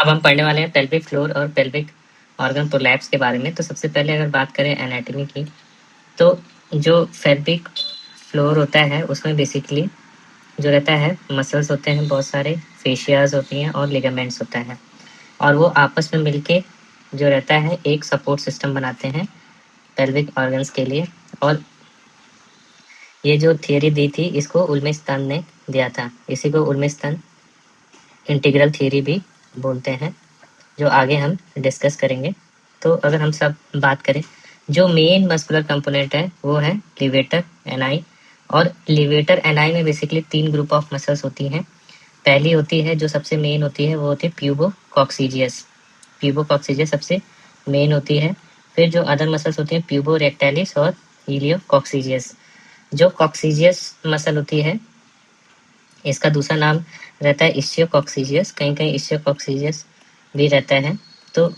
अब हम पढ़ने वाले हैं पेल्विक फ्लोर और पेल्विक ऑर्गन प्रोलैप्स के बारे में। तो सबसे पहले अगर बात करें एनाटॉमी की, तो जो पेल्विक फ्लोर होता है उसमें बेसिकली जो रहता है मसल्स होते हैं, बहुत सारे फेशियाज होती हैं और लिगामेंट्स होता है, और वो आपस में मिलके जो रहता है एक सपोर्ट सिस्टम बनाते हैं पेल्विक ऑर्गन्स के लिए। और ये जो थियरी दी थी इसको उल्मिस्तान ने दिया था, इसी को उल्मिस्तान इंटीग्रल थियरी भी बोलते हैं, जो आगे हम डिस्कस करेंगे। तो अगर हम सब बात करें, जो मेन मस्कुलर कंपोनेंट है वो है लिवेटर एनाई, और लिवेटर एनाई में बेसिकली 3 ग्रुप ऑफ मसल्स होती हैं। पहली होती है जो सबसे मेन होती है वो होती है प्यूबोकॉक्सीजियस। प्यूबोकॉक्सीजियस सबसे मेन होती है। फिर जो अदर मसल्स होती हैं प्यूबोरेक्टालिस और इलियोकॉक्सीजियस। जो कॉक्सीजियस मसल होती है इसका दूसरा नाम रहता है इस्चियोकॉक्सीजियस, कहीं कहीं इस्चियोकॉक्सीजियस भी रहता है। तो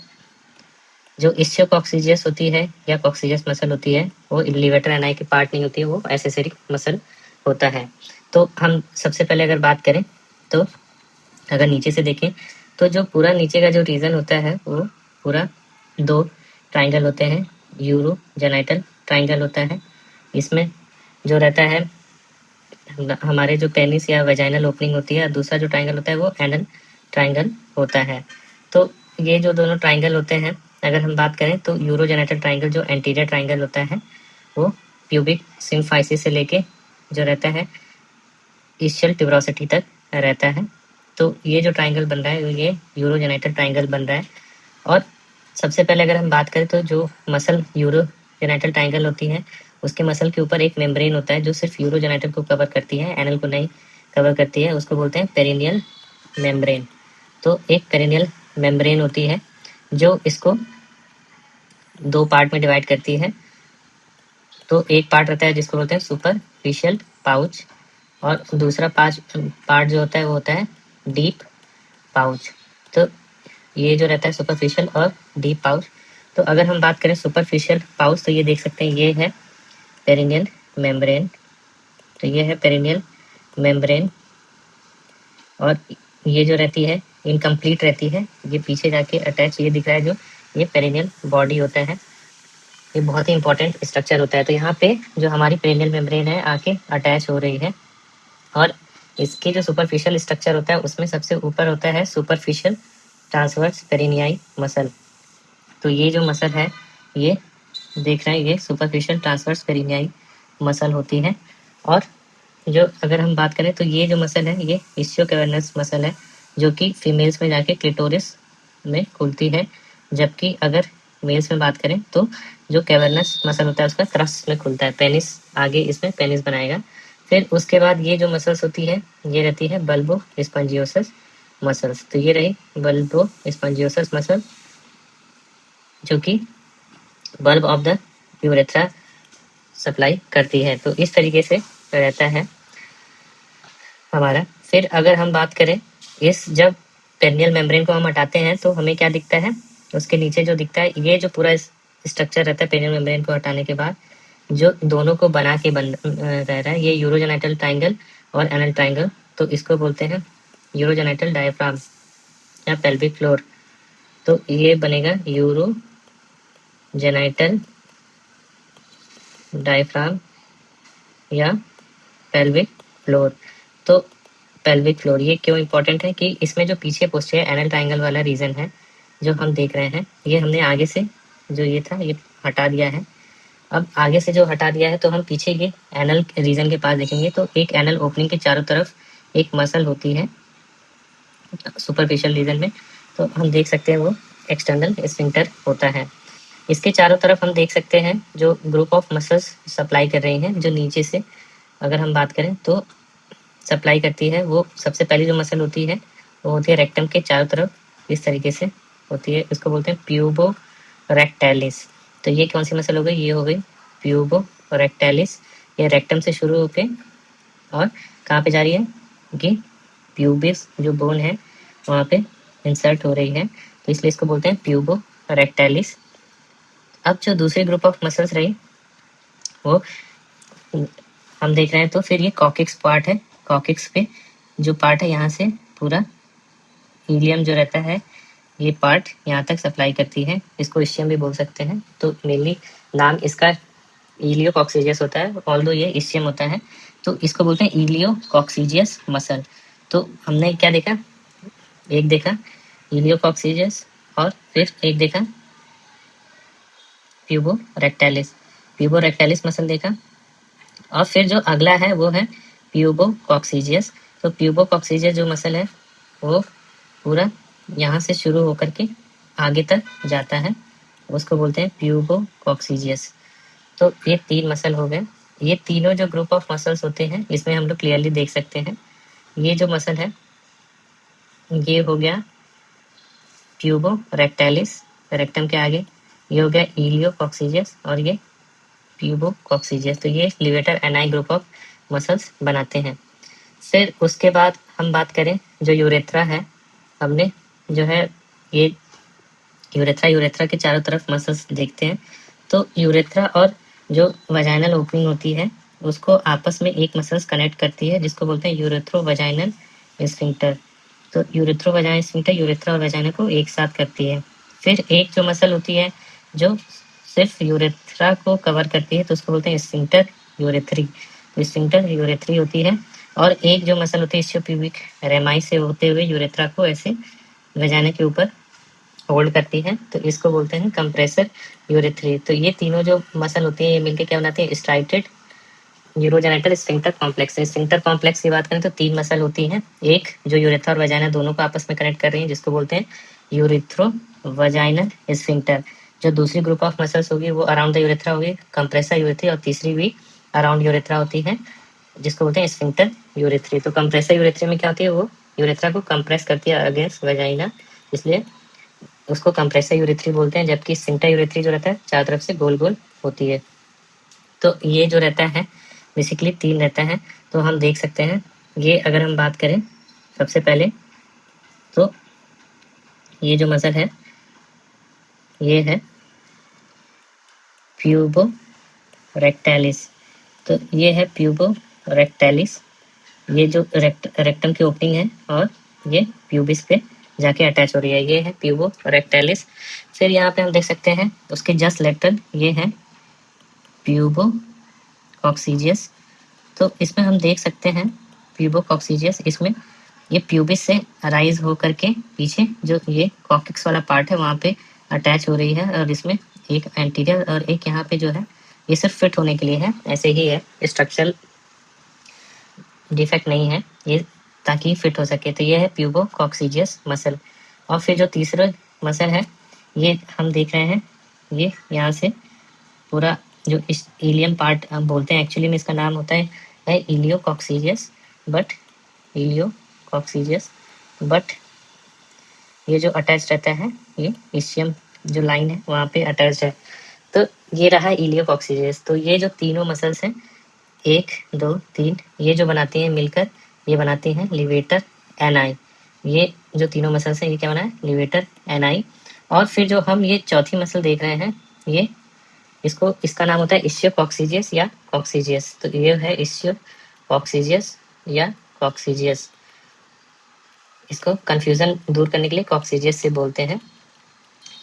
जो इस्चियोकॉक्सीजियस होती है या कॉक्सीजियस मसल होती है वो लिवेटर एनाई की पार्ट नहीं होती है, वो एसेसरी मसल होता है। तो हम सबसे पहले अगर बात करें तो अगर नीचे से देखें तो जो पूरा नीचे का जो रीजन होता है वो पूरा 2 ट्राइंगल होते हैं, यूरो जेनाइटल ट्राइंगल होता है। इसमें जो रहता है हमारे जो पेनिस या वेजाइनल ओपनिंग होती है, दूसरा जो ट्राइंगल होता है वो एनल ट्राइंगल होता है। तो ये जो दोनों ट्राइंगल होते हैं, अगर हम बात करें तो यूरोजेनाइटल ट्राइंगल जो एंटीरियर ट्राइंगल होता है वो प्यूबिक सिम्फाइसिस से लेके जो रहता है इशियल ट्यूबरोसिटी तक रहता है। तो ये जो ट्राइंगल बन रहा है ये यूरोजेनाइटल ट्राइंगल बन रहा है। और सबसे पहले अगर हम बात करें तो जो मसल यूरोजेनाइटल ट्राइंगल होती है उसके मसल के ऊपर एक मेम्ब्रेन होता है जो सिर्फ यूरोजेनाइटल को कवर करती है, एनल को नहीं कवर करती है, उसको बोलते हैं पेरिनियल मेम्ब्रेन। तो एक पेरिनियल मेम्ब्रेन होती है जो इसको 2 पार्ट में डिवाइड करती है। तो एक पार्ट रहता है जिसको बोलते हैं सुपरफिशियल पाउच, और दूसरा पार्ट जो होता है वो होता है डीप पाउच। तो ये जो रहता है सुपरफिशियल और डीप पाउच। तो अगर हम बात करें सुपरफिशियल पाउच तो ये देख सकते हैं ये है पेरिनियल मेम्ब्रेन। तो ये है पेरिनियल मेम्ब्रेन, और ये जो रहती है इनकम्प्लीट रहती है, ये पीछे जाके अटैच, ये दिख रहा है जो ये पेरिनियल बॉडी होता है, ये बहुत ही इंपॉर्टेंट स्ट्रक्चर होता है। तो यहाँ पे जो हमारी पेरिनियल मेम्ब्रेन है आके अटैच हो रही है, और इसके जो सुपरफिशियल स्ट्रक्चर होता है उसमें सबसे ऊपर होता है सुपरफिशियल ट्रांसवर्स पेरिनियाई मसल। तो ये जो मसल है ये देख रहे हैं ये सुपरफिशियल ट्रांसवर्स पेरिनियाई मसल होती है। और जो अगर हम बात करें तो ये जो मसल है ये इस्चियोकैवर्नस मसल है, जो कि फीमेल्स में जाके क्लिटोरिस में खुलती है, जबकि अगर मेल्स में बात करें तो जो कैवर्नस मसल होता है उसका क्रस्ट में खुलता है, पेनिस आगे इसमें पेनिस बनाएगा। फिर उसके बाद ये जो मसल्स होती है ये रहती है बल्बो स्पंजियोसस मसल्स। तो ये रही बल्बो स्पंजियोसस मसल जो कि bulb of the urethra supply करती है। तो इस तरीके से रहता है हमारा। फिर अगर हम बात करें इस जब पेरिनियल मेम्ब्रेन को हम हटाते हैं तो हमें क्या दिखता है, उसके नीचे जो दिखता है ये जो पूरा स्ट्रक्चर रहता है पेरिनियल मेम्ब्रेन को हटाने के बाद जो दोनों को बना के रह रहा है ये यूरोजेनाइटल ट्राइंगल और एनल ट्राइंगल। तो इसको बोलते हैं यूरोजेनाइटल डायफ्राम या पेल्विक फ्लोर। तो ये बनेगा यूरोजेनाइटल डायफ्राम या पेल्विक फ्लोर। तो पेल्विक फ्लोर ये क्यों इंपॉर्टेंट है कि इसमें जो पीछे पोस्टीरियर एनल ट्राइंगल वाला रीजन है जो हम देख रहे हैं ये हमने आगे से जो ये था ये हटा दिया है। अब आगे से जो हटा दिया है तो हम पीछे ये एनल रीजन के पास देखेंगे तो एक एनल ओपनिंग के चारों तरफ एक मसल होती है सुपरफिशियल रीजन में। तो हम देख सकते हैं वो एक्सटर्नल स्फिंक्टर होता है। इसके चारों तरफ हम देख सकते हैं जो ग्रुप ऑफ मसल्स सप्लाई कर रही हैं, जो नीचे से अगर हम बात करें तो सप्लाई करती है। वो सबसे पहली जो मसल होती है वो होती है रेक्टम के चारों तरफ, इस तरीके से होती है, इसको बोलते हैं प्यूबो रेक्टैलिस। तो ये कौन सी मसल हो गई, ये हो गई प्यूबो रेक्टैलिस। ये रेक्टम से शुरू होके और कहाँ पे जा रही है कि प्यूबिस जो बोन है वहाँ पे इंसर्ट हो रही है, तो इसलिए इसको बोलते हैं प्यूबो रेक्टैलिस। अब जो दूसरी ग्रुप ऑफ मसल्स रही वो हम देख रहे हैं तो फिर ये कॉकिक्स पार्ट है। कॉकिक्स पे जो पार्ट है यहाँ से पूरा हीलियम जो रहता है ये पार्ट यहाँ तक सप्लाई करती है, इसको इस्चियम भी बोल सकते हैं। तो मेनली नाम इसका इलियोकॉक्सीजियस होता है, ऑल्दो ये इस्चियम होता है, तो इसको बोलते हैं इलियोकॉक्सीजियस मसल। तो हमने क्या देखा, एक देखा इलियोकॉक्सीजियस और फिर एक देखा प्यूबोरेक्टालिस, प्यूबोरेक्टालिस मसल देखा, और फिर जो अगला है वो है प्यूबोकॉक्सीजियस। तो प्यूबोकॉक्सीजियस जो मसल है वो पूरा यहाँ से शुरू होकर के आगे तक जाता है, उसको बोलते हैं प्यूबोकॉक्सीजियस। तो ये 3 मसल हो गए। ये तीनों जो ग्रुप ऑफ मसल्स होते हैं इसमें हम लोग क्लियरली देख सकते हैं, ये जो मसल है ये हो गया प्यूबोरेक्टालिस, रेक्टम के आगे, ये हो गया इलियोकॉक्सीजियस और ये प्यूबोकॉक्सीजियस। तो ये लिवेटर एनाई ग्रुप ऑफ मसल्स बनाते हैं। फिर उसके बाद हम बात करें जो यूरेथ्रा है, हमने जो है ये यूरेथ्रा के चारों तरफ मसल्स देखते हैं। तो यूरेथ्रा और जो वजाइनल ओपनिंग होती है उसको आपस में एक मसल्स कनेक्ट करती है जिसको बोलते हैं यूरेथ्रो वजाइनल स्फिंक्टर। तो यूरेथ्रो वजाइनल स्फिंक्टर यूरेथ्रा और वजाइना को एक साथ करती है। फिर एक जो मसल होती है जो सिर्फ यूरेथ्रा को कवर करती है तो उसको बोलते हैं स्फिंक्टर यूरेथ्री। तो स्फिंक्टर यूरेथ्री होती है, और एक जो मसल होती है इस्चियोप्यूबिक रेमाई से होते हुए यूरेथ्रा को ऐसे वजाइना के ऊपर होल्ड करती है, तो इसको बोलते हैं कंप्रेसर यूरेथ्री। तो ये तीनों जो मसल होती है ये मिलकर क्या बनाते हैं, striated urogenital sphincter complex. Sphincter complex की बात करें तो 3 मसल होती हैं, एक जो यूरेथ्रा और वजाइना दोनों को आपस में कनेक्ट कर रही है जिसको बोलते हैं यूरेथ्रो वजाइनल स्फिंक्टर। जो दूसरी ग्रुप ऑफ मसल्स होगी वो अराउंड द यूरेथ्रा होगी, कंप्रेसर यूरेथ्री, और तीसरी भी अराउंड यूरेथ्रा होती है जिसको बोलते हैं स्फिंक्टर यूरेथ्री। तो कंप्रेसर यूरेथ्री में क्या होती है, वो यूरेथ्रा को कंप्रेस करती है अगेंस्ट वजाइना, इसलिए उसको कंप्रेसर यूरेथ्री बोलते हैं। जबकि स्फिंक्टर यूरेथ्री जो रहता है चारों तरफ से गोल गोल होती है। तो ये जो रहता है बेसिकली 3 रहता है। तो हम देख सकते हैं ये अगर हम बात करें सबसे पहले तो ये जो मसल है ये है प्यूबोरेक्टालिस। तो ये है प्यूबोरेक्टालिस, ये जो रेक्टम की ओपनिंग है और ये प्यूबिस पे जाके अटैच हो रही है, ये है प्यूबोरेक्टालिस। फिर यहाँ पे हम देख सकते हैं उसके जस्ट लेटरल ये है प्यूबोकॉक्सीजियस। तो इसमें हम देख सकते हैं प्यूबोकॉक्सीजियस, इसमें ये प्यूबिस से राइज होकर के पीछे जो ये कॉक्सिक्स वाला पार्ट है वहाँ पे अटैच हो रही है, और इसमें एक एंटीरियर और एक यहाँ पे जो है ये सिर्फ फिट होने के लिए है, ऐसे ही है, स्ट्रक्चरल डिफेक्ट नहीं है ये, ताकि फिट हो सके। तो ये है प्यूबोकॉक्सीजियस मसल। और फिर जो तीसरा मसल है ये हम देख रहे हैं, ये यहाँ से पूरा जो इस इलियम पार्ट हम बोलते हैं, एक्चुअली में इसका नाम होता है इलियोकॉक्सीजियस, बट ये जो अटैच रहता है ये इस्चियम जो लाइन है वहाँ पे अटैच है। तो ये रहा इलियोकॉक्सीजियस। तो ये जो तीनों मसल्स हैं 1 2 3, ये जो बनाती हैं मिलकर ये बनाती हैं लिवेटर एनाई। ये जो तीनों मसल्स हैं ये क्या बना है, लिवेटर एनाई। और फिर जो हम ये चौथी मसल देख रहे हैं ये इसका नाम होता है इस्चियोकॉक्सीजियस या कॉक्सीजियस। तो ये है इस्चियोकॉक्सीजियस या कॉक्सीजियस, इसको कंफ्यूजन दूर करने के लिए कॉक्सीजियस से बोलते हैं।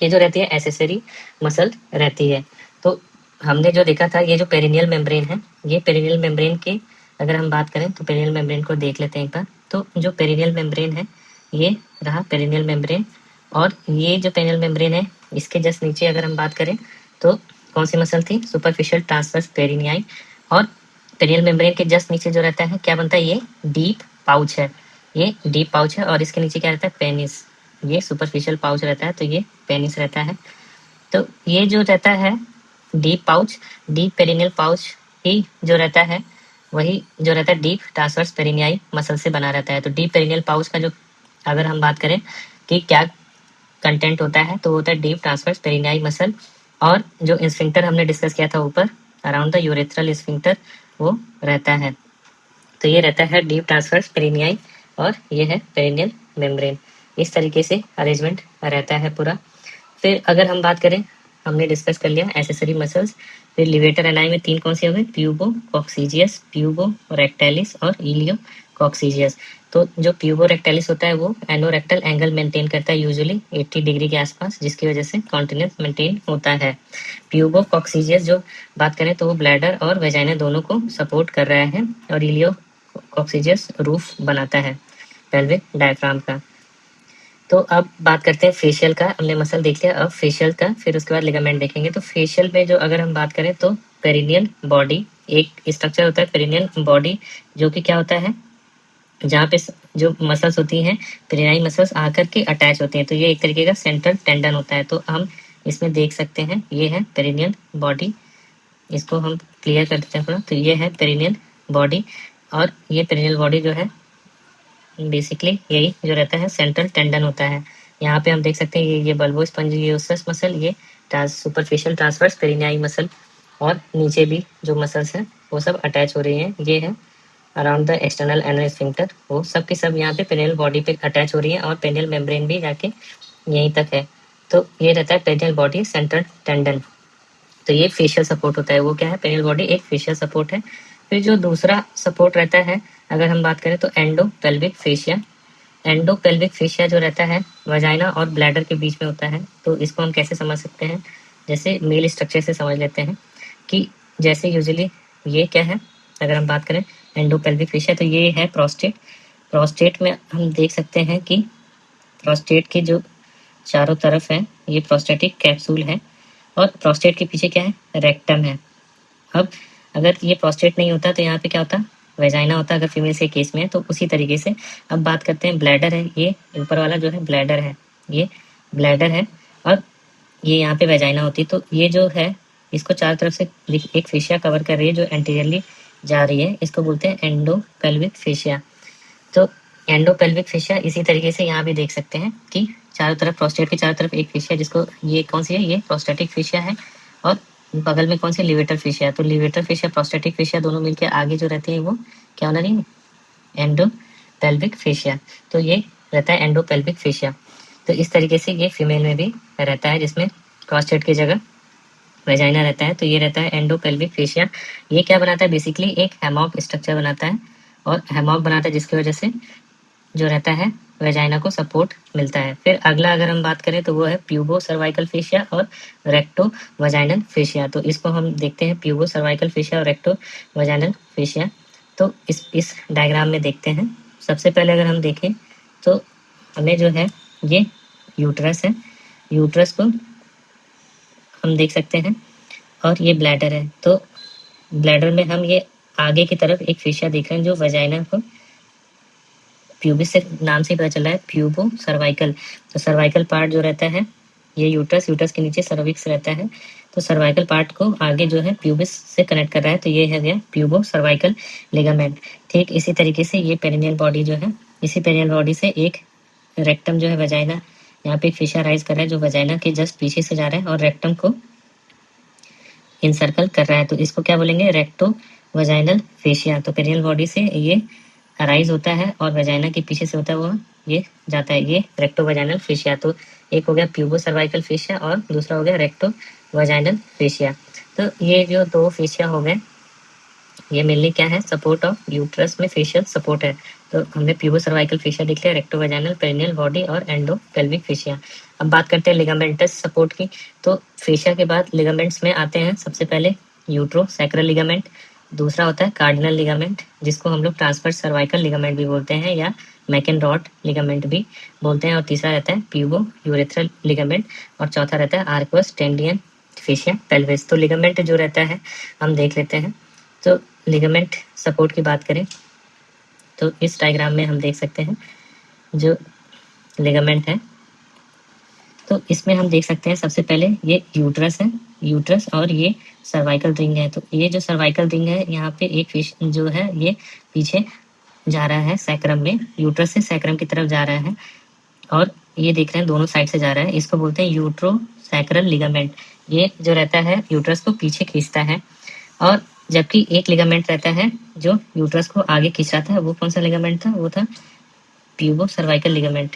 ये जो रहती है एसेसरी मसल रहती है। तो हमने जो देखा था ये जो पेरिनियल मेम्ब्रेन है, ये पेरिनियल मेम्ब्रेन की अगर हम बात करें तो पेरिनियल मेम्ब्रेन को देख लेते हैं एक बार। तो जो पेरिनियल मेम्ब्रेन है ये रहा पेरिनियल मेम्ब्रेन, और ये जो पेरिनियल मेम्ब्रेन है इसके जस्ट नीचे अगर हम बात करें तो कौन सी मसल थी, सुपरफिशियल ट्रांसवर्स पेरिनियाई। और पेरिनियल मेम्ब्रेन के जस्ट नीचे जो रहता है क्या बनता है, ये डीप पाउच है, ये डीप पाउच है, और इसके नीचे क्या रहता है, पेनिस। ये सुपरफिशियल पाउच रहता है तो ये पेनिस रहता है। तो ये जो रहता है deep pouch, deep perineal pouch ही जो रहता है वही जो रहता है डीप ट्रांसवर्स पेरिनियाई मसल से बना रहता है। तो डीप पेरिनियल पाउच का जो अगर हम बात करें कि क्या कंटेंट होता है तो होता है डीप ट्रांसवर्स पेरिनियाई मसल, और जो स्फिंक्टर हमने डिस्कस किया था ऊपर अराउंड द यूरेथ्रल स्फिंक्टर वो रहता है। तो ये रहता है डीप ट्रांसवर्स पेरिनियाई और ये है पेरिनियल मेम्ब्रेन। इस तरीके से अरेंजमेंट रहता है पूरा। फिर अगर हम बात करें हमने डिस्कस कर लिया, एसेसरी मसल्स। फिर लिवेटर एनाई में 3 कौन से हो गए, प्यूबो कॉक्सीजियस, प्यूबो रेक्टालिस और इलियो कॉक्सीजियस। तो जो प्यूबो रेक्टालिस होता है वो एनोरेक्टल एंगल मेंटेन करता है यूजुअली 80 डिग्री के आसपास, जिसकी वजह से कॉन्टिनेंस मेंटेन होता है। प्यूबो कॉक्सीजियस जो बात करें तो वो ब्लैडर और वेजाइना दोनों को सपोर्ट कर रहा है, और इलियो कॉक्सीजियस रूफ बनाता है पेल्विक डायफ्राम का। तो अब बात करते हैं फेशियल का। हमने मसल देख लिया, अब फेशियल का, फिर उसके बाद लिगामेंट देखेंगे। तो फेशियल में जो अगर हम बात करें तो पेरिनियल बॉडी एक स्ट्रक्चर होता है, पेरिनियल बॉडी, जो कि क्या होता है, जहाँ पे जो मसल्स होती हैं, पेरिनाई मसल्स आकर के अटैच होती हैं। तो ये एक तरीके का सेंट्रल टेंडन होता है। तो हम इसमें देख सकते हैं, ये है पेरिनियल बॉडी। इसको हम क्लियर कर देते हैं थोड़ा। तो ये है पेरिनियल बॉडी, और ये पेरिनियल बॉडी जो है बेसिकली यही जो रहता है सेंट्रल टेंडन होता है। यहाँ पे हम देख सकते हैं ये बल्बो स्पंजियोसस मसल, ये सुपरफिशियल ट्रांसवर्स पेरिनियाई मसल, और नीचे भी जो मसल्स हैं वो सब अटैच हो रही हैं। ये है around the external anal sphincter, वो सब की सब यहाँ पे पेनियल बॉडी पे अटैच हो रही है, और पेनियल मेम्ब्रेन भी जाके यहीं तक है। तो ये रहता है पेनियल बॉडी सेंट्रल टेंडन। तो ये फेशियल सपोर्ट होता है। वो क्या है, पेनियल बॉडी एक फेशियल सपोर्ट है। फिर जो दूसरा सपोर्ट रहता है, अगर हम बात करें तो endo pelvic fascia. Endo pelvic fascia जो रहता है वजाइना और ब्लैडर के बीच में होता है। तो इसको हम कैसे समझ सकते हैं, जैसे मेल स्ट्रक्चर से समझ लेते हैं कि जैसे यूजुअली ये क्या है, अगर हम बात करें एंडो पेल्विक फेशिया, तो ये है प्रोस्टेट। प्रोस्टेट में हम देख सकते हैं कि प्रोस्टेट के जो चारों तरफ है ये प्रोस्टेटिक कैप्सूल है, और प्रोस्टेट के पीछे क्या है, रेक्टम है। अब अगर ये प्रोस्टेट नहीं होता तो यहाँ पे क्या होता, वेजाइना होता अगर फीमेल के केस में है। तो उसी तरीके से अब बात करते हैं ब्लैडर है, ये ऊपर वाला जो है ब्लैडर है, ये ब्लैडर है, और ये यहाँ पे वेजाइना होती। तो ये जो है इसको चारों तरफ से एक फेशिया कवर कर रही है जो एंटीरियरली जा रही है, इसको बोलते हैं एंडोपेल्विक फेशिया। तो एंडोपेल्विक फेशिया इसी तरीके से यहाँ भी देख सकते हैं कि चारों तरफ, प्रोस्टेट के चारों तरफ एक फेशिया, जिसको ये कौन सी है, ये प्रोस्टेटिक फेशिया है, और बगल में कौन सी, लिवेटर फेशिया। तो लिवेटर फेशिया प्रोस्टेटिक फेशिया दोनों मिलकर आगे जो रहती है वो क्या होना नहीं, एंडोपेल्विक फेशिया। तो ये रहता है एंडोपेल्विक फेशिया। तो इस तरीके से ये फीमेल में भी रहता है, जिसमें प्रोस्टेट की जगह वेजाइना रहता है। तो ये रहता है एंडोपेल्विक फेशिया। ये क्या बनाता है, बेसिकली एक हैमॉक स्ट्रक्चर बनाता है, और हैमॉक बनाता है जिसकी वजह से जो रहता है वेजाइना को सपोर्ट मिलता है। फिर अगला अगर हम बात करें तो वो है प्यूबो सर्वाइकल फेशिया और रेक्टो वजाइनल फेशिया। तो इसको हम देखते हैं, प्यूबो सर्वाइकल फेशिया और रेक्टो वजाइनल फेशिया। तो इस डायग्राम में देखते हैं। सबसे पहले अगर हम देखें तो हमें जो है ये यूट्रस है, यूट्रस को हम देख सकते हैं, और ये ब्लैडर है। तो ब्लैडर में हम ये आगे की तरफ एक फेशिया देख रहे हैं जो वजाइना को, प्यूबिस से नाम से पता चल रहा है, प्यूबो सर्वाइकल। तो सर्वाइकल पार्ट जो रहता है ये यूट्रस, यूट्रस के नीचे सर्विक्स रहता है। तो सर्वाइकल पार्ट को आगे जो है प्यूबिस से कनेक्ट कर रहा है। तो ये है गया प्यूबो सर्वाइकल लिगामेंट। ठीक इसी तरीके से ये पेरिनियल बॉडी जो है, इसी पेरिनियल बॉडी से एक रेक्टम जो है वजाइना, यहाँ पे एक फेशिया राइज कर रहा है जो वजाइना के जस्ट पीछे से जा रहा है और रेक्टम को इनसर्कल कर रहा है। तो इसको क्या बोलेंगे, रेक्टो वजाइनल फेशिया। तो पेरिनियल बॉडी से ये अराइज होता है और वेजाइना के पीछे से होता है वो ये जाता है, ये रेक्टो वजाइनल फेशिया। तो एक हो गया प्यूबो सर्वाइकल फेशिया और दूसरा हो गया रेक्टो वजाइनल फेशिया। तो ये जो दो फेशिया हो गए, ये मेनली क्या है, सपोर्ट ऑफ यूट्रस में फेशियल सपोर्ट है। तो हमने प्यूबो सर्वाइकल फेशिया देख लिया, रेक्टो वजाइनल, पेरिनियल बॉडी और एंडो पेल्विक फेशिया। अब बात करते हैं लिगामेंटस सपोर्ट की। तो फेशिया के बाद लिगामेंट्स में आते हैं सबसे पहले यूट्रो सैक्रल लिगामेंट, दूसरा होता है कार्डिनल लिगामेंट जिसको हम लोग ट्रांसफर सर्वाइकल लिगामेंट भी बोलते हैं या मैकेनरॉड लिगामेंट भी बोलते हैं, और तीसरा रहता है प्यूबो यूरेथ्रल लिगामेंट, और चौथा रहता है आर्क्वस टेंडियन फेशिया पेल्विस। तो लिगामेंट जो रहता है हम देख लेते हैं। तो लिगामेंट सपोर्ट की बात करें तो इस डायग्राम में हम देख सकते हैं जो लिगामेंट है। तो इसमें हम देख सकते हैं सबसे पहले ये यूट्रस है, यूट्रस और ये सर्वाइकल रिंग है। तो ये जो सर्वाइकल रिंग है यहाँ पे एक फिश जो है ये पीछे जा रहा है सैक्रम में, यूट्रस से सैक्रम की तरफ जा रहा है, और ये देख रहे हैं दोनों साइड से जा रहा है। इसको बोलते हैं यूट्रो सैक्रल लिगामेंट। ये जो रहता है यूट्रस को पीछे खींचता है, और जबकि एक लिगामेंट रहता है जो यूट्रस को आगे खींच रहा था। वो कौन सा लिगामेंट था, वो था प्यूबो सर्वाइकल लिगामेंट।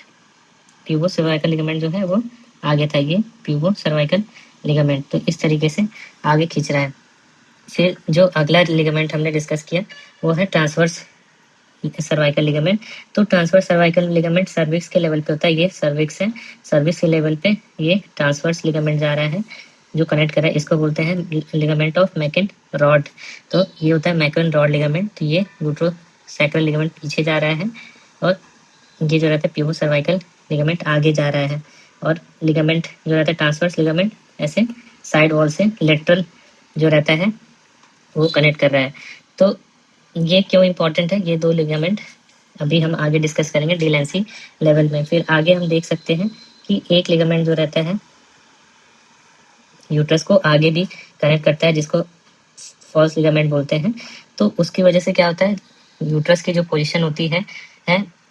प्यूबो सर्वाइकल लिगामेंट जो है वो आगे था, ये प्यूबो सर्वाइकल लिगामेंट, तो इस तरीके से आगे खींच रहा है। फिर जो अगला लिगामेंट हमने डिस्कस किया वो है ट्रांसवर्स सर्वाइकल लिगामेंट। तो ट्रांसवर्स सर्वाइकल लिगामेंट सर्विक्स के लेवल पे होता है, ये सर्विक्स है, सर्विक्स के लेवल पे ये ट्रांसवर्स लिगामेंट जा रहा है जो कनेक्ट कर रहा है, इसको बोलते हैं लिगामेंट ऑफ मैकन रॉड। तो ये होता है मैकन रॉड लिगामेंट। तो ये यूट्रोसैक्रल लिगामेंट पीछे जा रहा है और ये जो रहता है प्यूबो सर्वाइकल लिगामेंट आगे जा रहा है, और लिगामेंट जो रहता है ट्रांसवर्स लिगामेंट ऐसे साइड वॉल से लेटरल जो रहता है वो कनेक्ट कर रहा है। तो ये क्यों इंपॉर्टेंट है, ये दो लिगामेंट अभी हम आगे डिस्कस करेंगे डी लेंसी लेवल में। फिर आगे हम देख सकते हैं कि एक लिगामेंट जो रहता है यूट्रस को आगे भी कनेक्ट करता है, जिसको फॉल्स लिगामेंट बोलते हैं। तो उसकी वजह से क्या होता है, यूट्रस की जो पोजीशन होती है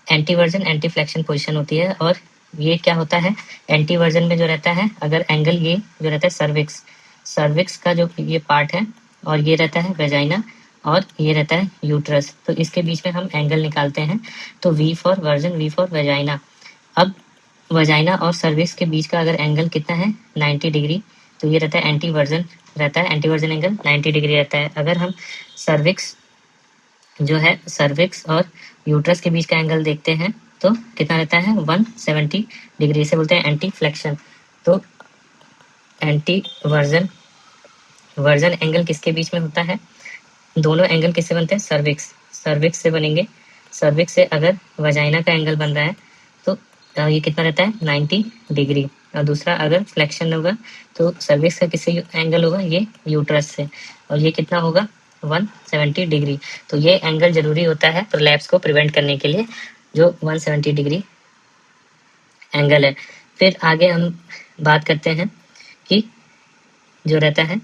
एंटीवर्जन एंटी फ्लेक्शन पोजीशन होती है। और ये क्या होता है, एंटीवर्जन में जो रहता है, अगर एंगल ये जो रहता है सर्विक्स, सर्विक्स का जो ये पार्ट है, और ये रहता है वेजाइना, और ये रहता है यूट्रस, तो इसके बीच में हम एंगल निकालते हैं। तो V for version, V for vagina. अब वजाइना और सर्विक्स के बीच का अगर एंगल कितना है 90 डिग्री, तो ये रहता है एंटी वर्जन, रहता है एंटी वर्जन एंगल 90 डिग्री रहता है। अगर हम सर्विक्स जो है सर्विक्स और यूट्रस के बीच का एंगल देखते हैं तो कितना रहता है 170 डिग्री, से बोलते हैं एंटी फ्लेक्शन। तो एंटी वर्जन वर्जन एंगल किसके बीच में होता है, दोनों एंगल किससे बनते हैं, सर्विक्स, सर्विक्स से बनेंगे। सर्विक्स से अगर वजाइना का एंगल बन रहा है तो ये कितना रहता है 90 डिग्री, और दूसरा अगर फ्लेक्शन होगा तो सर्विक्स का किससे एंगल होगा, ये यूट्रस से, और ये कितना होगा 170 डिग्री। तो ये एंगल जरूरी होता है प्रोलैप्स को प्रिवेंट करने के लिए, जो 170 डिग्री एंगल है। फिर आगे हम बात करते हैं कि जो रहता है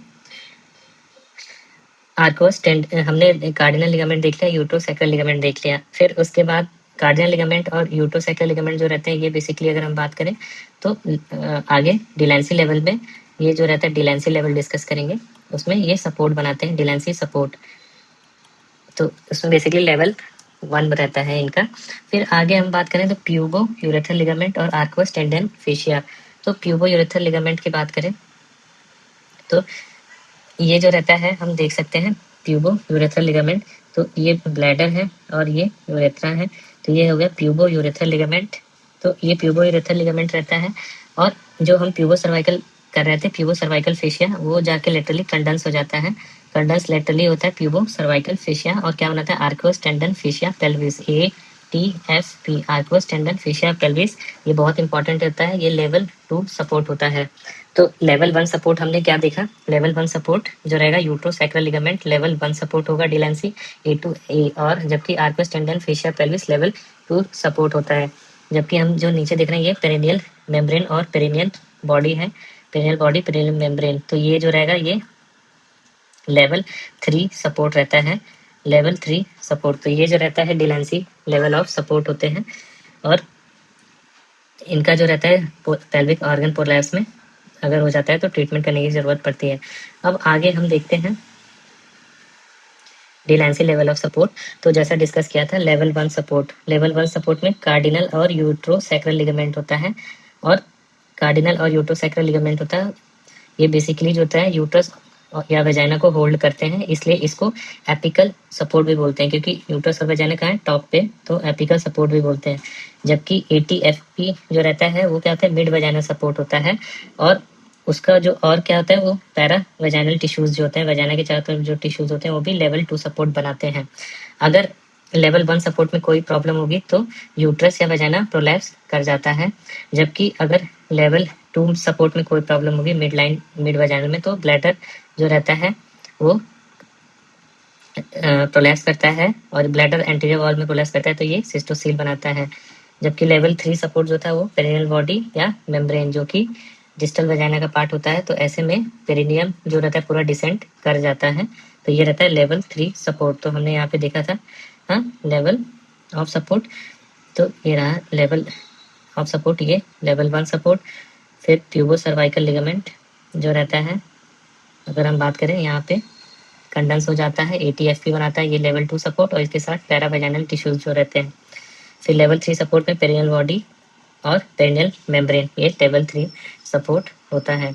आर्कोस हमने कार्डिनल लिगामेंट देख लिया, यूट्रोसैक्रल लिगामेंट देख लिया। फिर उसके बाद कार्डिनल लिगामेंट और यूट्रोसैक्रल लिगामेंट जो रहते हैं ये बेसिकली अगर हम बात करें तो आगे डिलेंसी लेवल में ये जो रहता है डिलेंसी लेवल डिस्कस करेंगे, उसमें ये सपोर्ट बनाते हैं, डिलेंसी सपोर्ट। तो उसमें बेसिकली लेवल 1 रहता है इनका। फिर आगे हम बात करें तो प्यूबो यूरेथ्रल लिगामेंट और आर्कोस टेंडन फेशिया। तो प्यूबो यूरेथ्रल लिगामेंट की बात करें तो ये जो रहता है हम देख सकते हैं प्यूबो यूरेथ्रल लिगामेंट, तो ये ब्लैडर है और ये यूरेथ्रा है, तो ये हो गया प्यूबो यूरेथ्रल लिगामेंट। तो ये प्यूबो यूरेथ्रल लिगामेंट रहता है, और जो हम प्यूबो सर्वाइकल कर रहे थे प्यूबो सर्वाइकल फेशिया, वो जाके लेटरली कंडेंस हो जाता है, कंडेंस लेटरली होता है प्यूबो सर्वाइकल फेशिया, और क्या बनाता है arccos tendon fascia pelvis, ATFP arccos tendon fascia pelvis. ये बहुत इंपॉर्टेंट होता है, ये लेवल 2 सपोर्ट होता है। तो लेवल 1 सपोर्ट हमने क्या देखा, लेवल 1 सपोर्ट जो रहेगा यूट्रोसैक्रल लिगामेंट लेवल 1 सपोर्ट होगा डिलेंसी A to A, और जबकि arccos tendon fascia pelvis level 2 support होता है। जबकि हम जो नीचे देख रहे हैं ये पेरिनियल मेम्ब्रेन और पेरिनियल बॉडी है, पेरिनियल बॉडी पेरिनियल मेम्ब्रेन, तो ये जो रहेगा ये लेवल 3 सपोर्ट रहता है, लेवल 3 सपोर्ट। तो ये जो रहता है डिलेंसी लेवल ऑफ सपोर्ट होते हैं, और इनका जो रहता है पेल्विक ऑर्गन प्रोलैप्स में अगर हो जाता है तो ट्रीटमेंट करने की जरूरत पड़ती है। अब आगे हम देखते हैं डिलेंसी लेवल ऑफ सपोर्ट। तो जैसा डिस्कस किया था लेवल 1 सपोर्ट, लेवल 1 सपोर्ट में कार्डिनल और यूट्रोसैक्रल लिगामेंट होता है, और कार्डिनल और यूट्रोसैक्रल लिगामेंट होता है, ये बेसिकली जो होता है यूट्रस या वेजाइना को होल्ड करते हैं, इसलिए इसको एपिकल सपोर्ट भी बोलते हैं, क्योंकि यूट्रस और वेजाइना कहाँ है टॉप पे, तो एपिकल सपोर्ट भी बोलते हैं। जबकि ATFP जो रहता है वो क्या होता है मिड वेजाइनल सपोर्ट होता है, और उसका जो और क्या होता है वो पैरा वेजाइनल टिश्यूज जो होते हैं, वेजाइना के चारों तरफ जो टिश्यूज होते हैं वो भी लेवल 2 सपोर्ट बनाते हैं। अगर लेवल 1 सपोर्ट में कोई प्रॉब्लम होगी तो यूट्रस या वेजाइना प्रोलैप्स कर जाता है, जबकि अगर लेवल 2 सपोर्ट में कोई प्रॉब्लम होगी मिड वेजाइनल में, तो ब्लैडर जो रहता है वो प्रोलैप्स करता है, और ब्लैडर एंटीरियर वॉल में प्रोलैप्स करता है, तो ये सिस्टोसील बनाता है। जबकि लेवल 3 सपोर्ट जो था वो पेरिनियल बॉडी या मेम्ब्रेन जो कि डिस्टल वेजाइना का पार्ट होता है, तो ऐसे में पेरिनियम जो रहता है पूरा डिसेंट कर जाता है, तो ये रहता है लेवल 3 सपोर्ट। तो हमने यहाँ पे देखा था हाँ लेवल ऑफ सपोर्ट, तो ये रहा लेवल ऑफ सपोर्ट, ये लेवल 1 सपोर्ट। फिर प्यूबो सर्वाइकल लिगामेंट जो रहता है अगर हम बात करें यहाँ पे कंडेंस हो जाता है, ATFP बनाता है, ये लेवल 2 सपोर्ट, और इसके साथ पैरावेजाइनल टिश्यूज जो रहते हैं। फिर लेवल 3 सपोर्ट में पेरिनियल बॉडी और पेरिनियल मेम्ब्रेन, ये लेवल 3 सपोर्ट होता है।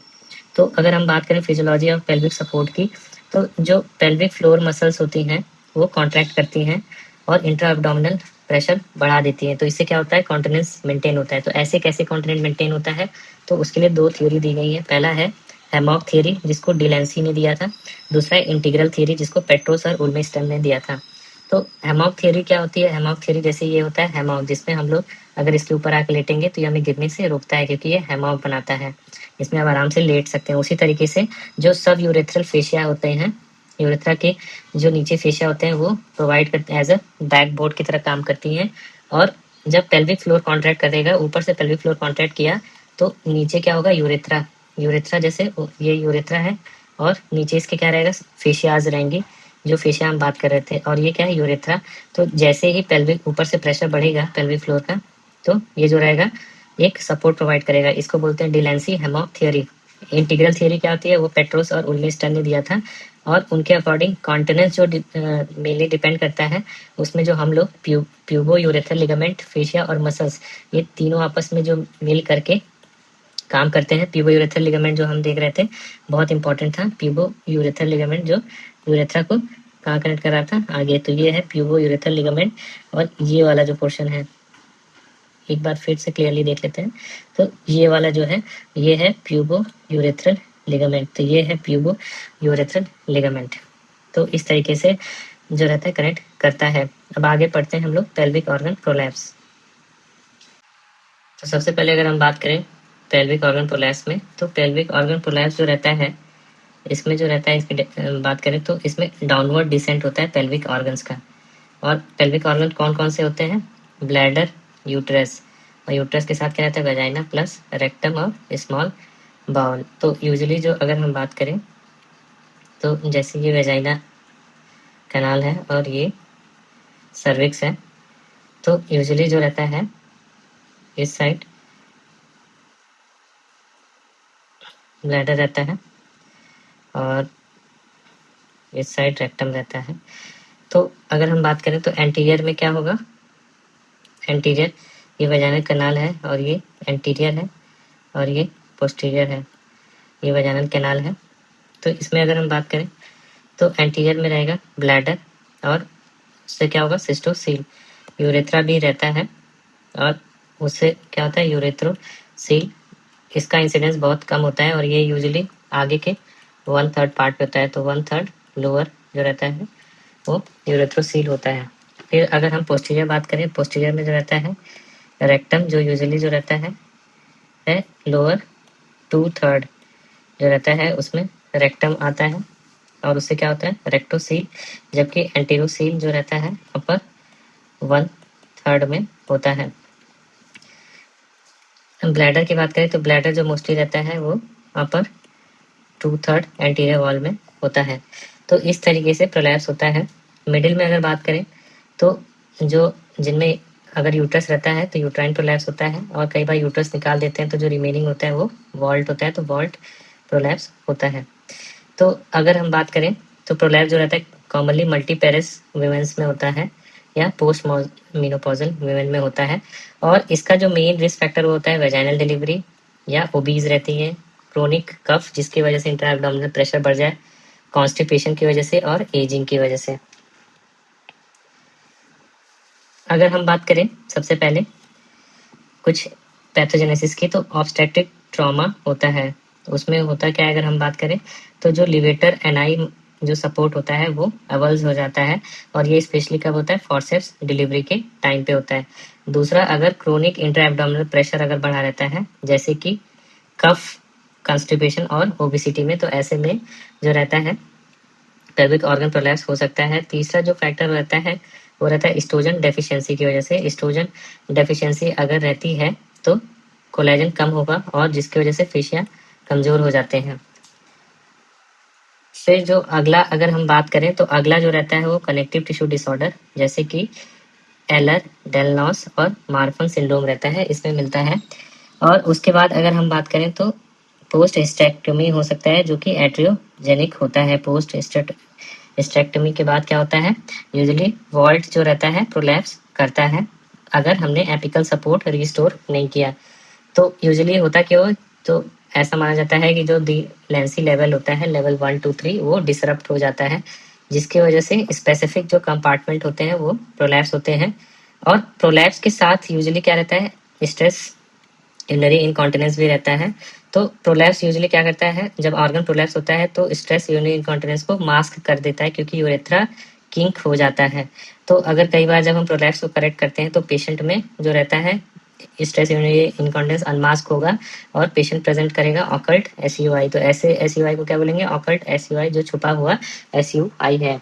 तो अगर हम बात करें फिजियोलॉजी ऑफ पेल्विक सपोर्ट की, तो जो पेल्विक फ्लोर मसल्स होती हैं वो कॉन्ट्रैक्ट करती हैं और इंट्रा एब्डोमिनल प्रेशर बढ़ा देती है। तो इससे क्या होता है, कॉन्टिनेंस मेंटेन होता है। तो ऐसे कैसे कॉन्टिनेंस मेंटेन होता है, तो उसके लिए दो थ्योरी दी गई है। पहला है हैमॉक थ्योरी, जिसको डिलेंसी ने दिया था। दूसरा है इंटीग्रल थ्योरी, जिसको पेट्रोस और उल्मेस्टन ने दिया था। तो हैमॉक थ्योरी क्या होती है, हैमॉक थ्योरी जैसे ये होता है हैमॉक, जिसमें हम लोग अगर इसके ऊपर आके लेटेंगे तो ये हमें गिरने से रोकता है, क्योंकि ये हैमॉक बनाता है। इसमें आप आराम से लेट सकते हैं। उसी तरीके से जो सब यूरेथ्रल फेशिया होते हैं, यूरेथ्रा के जो नीचे फेशिया होते हैं, वो प्रोवाइड करते हैं एज अ बैकबोर्ड की तरह काम करती हैं। और जब पेल्विक फ्लोर कॉन्ट्रैक्ट करेगा, ऊपर से पेल्विक फ्लोर कॉन्ट्रैक्ट किया, तो नीचे क्या होगा, यूरेथ्रा। यूरेथ्रा जैसे ये यूरेथ्रा है और नीचे इसके क्या रहेगा, फेशियाज रहेंगी, जो फेशिया हम बात कर रहे थे। और ये क्या है, यूरेथ्रा। तो जैसे ही पेल्विक ऊपर से प्रेशर बढ़ेगा पेल्विक फ्लोर का, तो ये जो रहेगा एक सपोर्ट प्रोवाइड करेगा। इसको बोलते हैं डिलेंसी हैमॉक थ्योरी। इंटीग्रल थ्योरी क्या होती है, वो पेट्रोस और उल्मेस्टन ने दिया था। और उनके अकॉर्डिंग कॉन्टिनेंस जो मेनली डिपेंड करता है, उसमें जो हम लोग प्यूबो यूरेथ्रल लिगामेंट, फेशिया और मसल्स, ये तीनों आपस में जो मिल करके काम करते हैं। प्यूबो यूरेथ्रल लिगामेंट जो हम देख रहे थे बहुत इंपॉर्टेंट था। प्यूबो यूरेथ्रल लिगामेंट जो यूरेथ्रा को कहाँ कनेक्ट कर रहा था, आगे। तो ये है प्यूबो यूरेथ्रल लिगामेंट। और ये वाला जो पोर्शन है, एक बार फिर से क्लियरली देख लेते हैं। तो ये वाला जो है, ये है प्यूबो यूरेथ्रल लिगामेंट। तो ये है प्यूबो यूरेथ्रल लिगामेंट। तो इस तरीके से जो रहता है कनेक्ट करता है। अब आगे पढ़ते हैं हम लोग पेल्विक ऑर्गन प्रोलैप्स। तो सबसे पहले अगर हम बात करें पेल्विक ऑर्गन प्रोलैप्स में, तो पेल्विक ऑर्गन प्रोलैप्स जो रहता है, इसमें जो रहता है, इसकी बात करें तो इसमें डाउनवर्ड डिसेंट होता है पेल्विक ऑर्गन्स का। और पेल्विक ऑर्गन कौन कौन से होते हैं, ब्लैडर, यूट्रस, और यूट्रस के साथ क्या रहता है, वेजाइना प्लस रेक्टम और स्मॉल बाउल। तो यूजुअली जो अगर हम बात करें, तो जैसे ये वेजाइना कैनाल है और ये सर्विक्स है, तो यूजुअली जो रहता है इस साइड ब्लैडर रहता है और इस साइड रेक्टम रहता है। तो अगर हम बात करें तो एंटीरियर में क्या होगा, एंटीरियर ये वेजाइनल कैनाल है और ये एंटीरियर है और ये पोस्टीरियर है, ये वेजाइनल कैनाल है। तो इसमें अगर हम बात करें तो एंटीरियर में रहेगा ब्लैडर और उससे क्या होगा, सिस्टोसील। यूरेथ्रा भी रहता है और उससे क्या होता है, यूरेथ्रोसील। इसका इंसिडेंस बहुत कम होता है और ये यूजुअली आगे के 1/3 पार्ट पे होता है। तो 1/3 लोअर जो रहता है वो यूरेथ्रोसील होता है। फिर अगर हम पोस्टीरियर बात करें, पोस्टीरियर में जो रहता है रेक्टम, जो यूजुअली जो रहता है लोअर 2/3 जो रहता है, उसमें रेक्टम आता है और उससे क्या होता है, रेक्टोसील। जबकि एंटेरोसील जो रहता है अपर 1/3 में होता है। ब्लैडर की बात करें तो ब्लैडर जो मोस्टली रहता है वो अपर 2/3 एंटीरियर वॉल में होता है। तो इस तरीके से प्रोलैप्स होता है। मिडिल में अगर बात करें तो जो जिनमें अगर यूट्रस रहता है तो यूट्राइन प्रोलैप्स होता है, और कई बार यूट्रस निकाल देते हैं तो जो रिमेनिंग होता है वो वॉल्ट होता है, तो वॉल्ट प्रोलैप्स होता है। तो अगर हम बात करें तो प्रोलैप्स जो रहता है कॉमनली मल्टीपेरेस वुमेन्स में होता है या पोस्ट मेनोपॉजल वुमेन में होता है। और इसका जो मेन रिस्क फैक्टर होता है वेजाइनल डिलीवरी या ओबीज रहती है, क्रोनिक कफ जिसकी वजह से इंट्रा एब्डोमिनल प्रेशर बढ़ जाए, कॉन्स्टिपेशन की वजह से और एजिंग की वजह से। अगर हम बात करें सबसे पहले कुछ पैथोजेनेसिस की, तो ऑब्स्टेट्रिक ट्रॉमा होता है। तो उसमें होता क्या है, अगर हम बात करें तो जो लिवेटर एनआई जो सपोर्ट होता है वो अवल्स हो जाता है, और ये स्पेशली कब होता है, फॉरसेप्स डिलीवरी के टाइम पे होता है। दूसरा, अगर क्रोनिक इंट्रा एब्डोमिनल प्रेशर अगर बढ़ा रहता है, जैसे कि कफ, कॉन्स्टिपेशन और ओबेसिटी में, तो ऐसे में जो रहता है पेल्विक ऑर्गन प्रोलैप्स हो सकता है। तीसरा जो फैक्टर रहता है वो रहता है एस्ट्रोजन डेफिशिएंसी की वजह से। एस्ट्रोजन डेफिशिएंसी अगर रहती है तो कोलेजन कम होगा और जिसकी वजह से फेशिया कमजोर हो जाते हैं। फिर जो अगला अगर हम बात करें तो अगला जो रहता है वो कनेक्टिव टिश्यू डिसऑर्डर, जैसे कि एलर डेलनॉस और मार्फन सिंड्रोम रहता है, इसमें मिलता है। और उसके बाद अगर हम बात करें तो पोस्ट हिस्टेक्टोमी हो सकता है, जो कि एट्रियोजेनिक होता है। पोस्ट हिस्टेक्टोमी के बाद क्या होता है, यूजुअली वॉल्ट जो रहता है प्रोलैप्स करता है अगर हमने एपिकल सपोर्ट रिस्टोर नहीं किया। तो यूजुअली होता क्यों, तो ऐसा माना जाता है कि जो दी लेंसी लेवल होता है, लेवल 1 2 3, वो डिसरप्ट हो जाता है, जिसकी वजह से स्पेसिफिक जो कंपार्टमेंट होते हैं वो प्रोलैप्स होते हैं। और प्रोलैप्स के साथ यूजुअली क्या रहता है, स्ट्रेस यूरिनरी इनकॉन्टिनेंस भी रहता है। तो प्रोलैप्स यूजुअली क्या करता है, जब ऑर्गन प्रोलैप्स होता है तो स्ट्रेस यूरिनरी इनकॉन्टिनेंस को मास्क कर देता है, क्योंकि यूरेथ्रा किंक हो जाता है। तो अगर कई बार जब हम प्रोलैप्स को करेक्ट करते हैं तो पेशेंट में जो रहता है स्ट्रेस यूरिनरी इनकॉन्टिनेंस अनमास्क होगा और पेशेंट प्रेजेंट करेगा ऑकल्ट एसयूआई। तो ऐसे एसयूआई को क्या बोलेंगे, ऑकल्ट एसयूआई, जो छुपा हुआ एसयूआई है।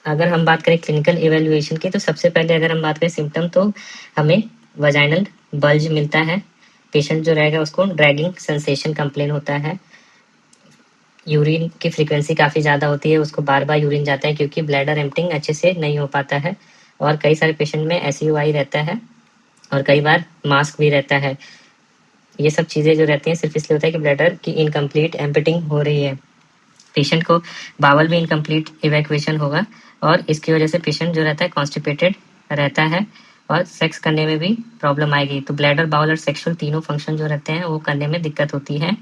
अगर हम बात करें क्लिनिकल इवेल्युएशन की, तो सबसे पहले अगर हम बात करें सिम्टम, तो हमें वजाइनल बल्ज मिलता है। पेशेंट जो रहेगा उसको ड्रैगिंग सेंसेशन कंप्लेन होता है। यूरिन की फ्रीक्वेंसी काफ़ी ज़्यादा होती है, उसको बार बार यूरिन जाता है क्योंकि ब्लैडर एम्प्टिंग अच्छे से नहीं हो पाता है। और कई सारे पेशेंट में एसयूआई रहता है और कई बार मास्क भी रहता है। ये सब चीज़ें जो रहती हैं सिर्फ इसलिए होता है कि ब्लैडर की इनकम्प्लीट एम्प्टिंग हो रही है। पेशेंट को बावल भी इनकम्प्लीट इवैक्यूएशन होगा और इसकी वजह से पेशेंट जो रहता है कॉन्स्टिपेटेड रहता है और सेक्स करने में भी प्रॉब्लम आएगी। तो ब्लैडर, बाउल और सेक्सुअल तीनों फंक्शन जो रहते हैं वो करने में दिक्कत होती है।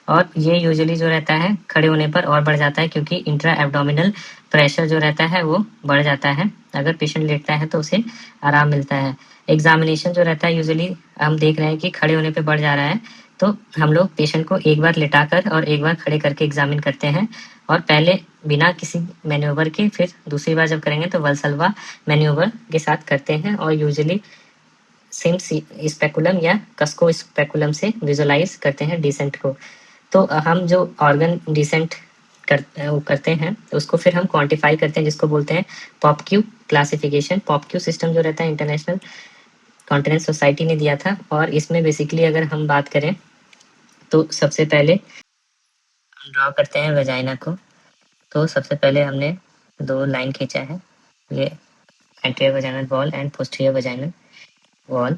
और ये यूजुअली जो रहता है खड़े होने पर और बढ़ जाता है, क्योंकि इंट्रा एब्डोमिनल प्रेशर जो रहता है वो बढ़ जाता है। अगर पेशेंट लेटता है तो उसे आराम मिलता है। एग्जामिनेशन जो रहता है यूजुअली हम देख रहे हैं कि खड़े होने पे बढ़ जा रहा है, तो हम लोग पेशेंट को एक बार लिटाकर और एक बार खड़े करके एग्जामिन करते हैं। और पहले बिना किसी मैन्यूवर के, फिर दूसरी बार जब करेंगे तो वल्सल्वा मैन्यूवर के साथ करते हैं। और यूजुअली सिम स्पेकुलम या कस्को स्पेकुलम से विजुलाइज करते हैं डिसेंट को। तो हम जो ऑर्गन डिसेंट करते हैं उसको फिर हम क्वांटिफाई करते हैं, जिसको बोलते हैं पॉपक्यू क्लासिफिकेशन। पॉपक्यू सिस्टम जो रहता है इंटरनेशनल कॉन्टिनेंट सोसाइटी ने दिया था। और इसमें बेसिकली अगर हम बात करें तो सबसे पहले हम ड्रॉ करते हैं वेजाइना को। तो सबसे पहले हमने 2 लाइन खींचा है, ये anterior vaginal wall and posterior vaginal wall.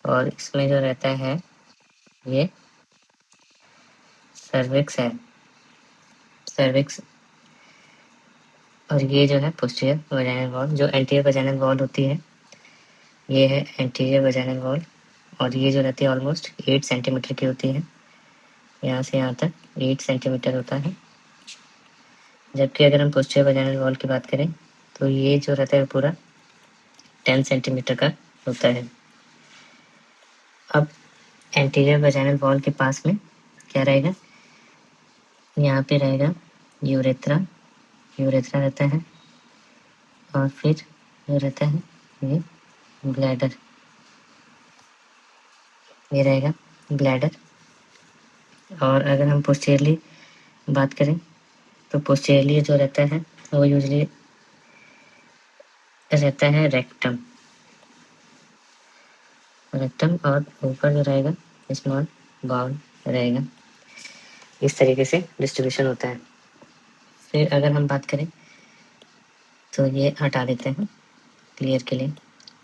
और इसमें जो रहता है ये सर्विक्स है, सर्विक्स। और ये जो है पोस्टीरियर वेजाइनल वॉल। जो एंटीरियर वेजाइनल वॉल होती है ये है एंटीरियर वेजाइनल वॉल, और ये जो रहती है ऑलमोस्ट 8 सेंटीमीटर की होती है। यहाँ से यहाँ तक 8 सेंटीमीटर होता है। जबकि अगर हम पोस्टीरियर वेजाइनल वॉल की बात करें तो ये जो रहता है पूरा 10 सेंटीमीटर का होता है। अब एंटीरियर वेजाइनल वॉल के पास में क्या रहेगा, यहाँ पे रहेगा यूरेथ्रा, यूरेथ्रा रहता है। और फिर जो रहता है ये ब्लैडर, ये रहेगा ब्लैडर। और अगर हम पोस्टीरियरली बात करें तो पोस्टीरियरली जो रहता है वो यूजुअली रहता है रेक्टम, रेक्टम। और ऊपर जो रहेगा स्मॉल बाउल रहेगा। इस तरीके से डिस्ट्रीब्यूशन होता है। फिर अगर हम बात करें तो ये हटा देते हैं क्लियर के लिए,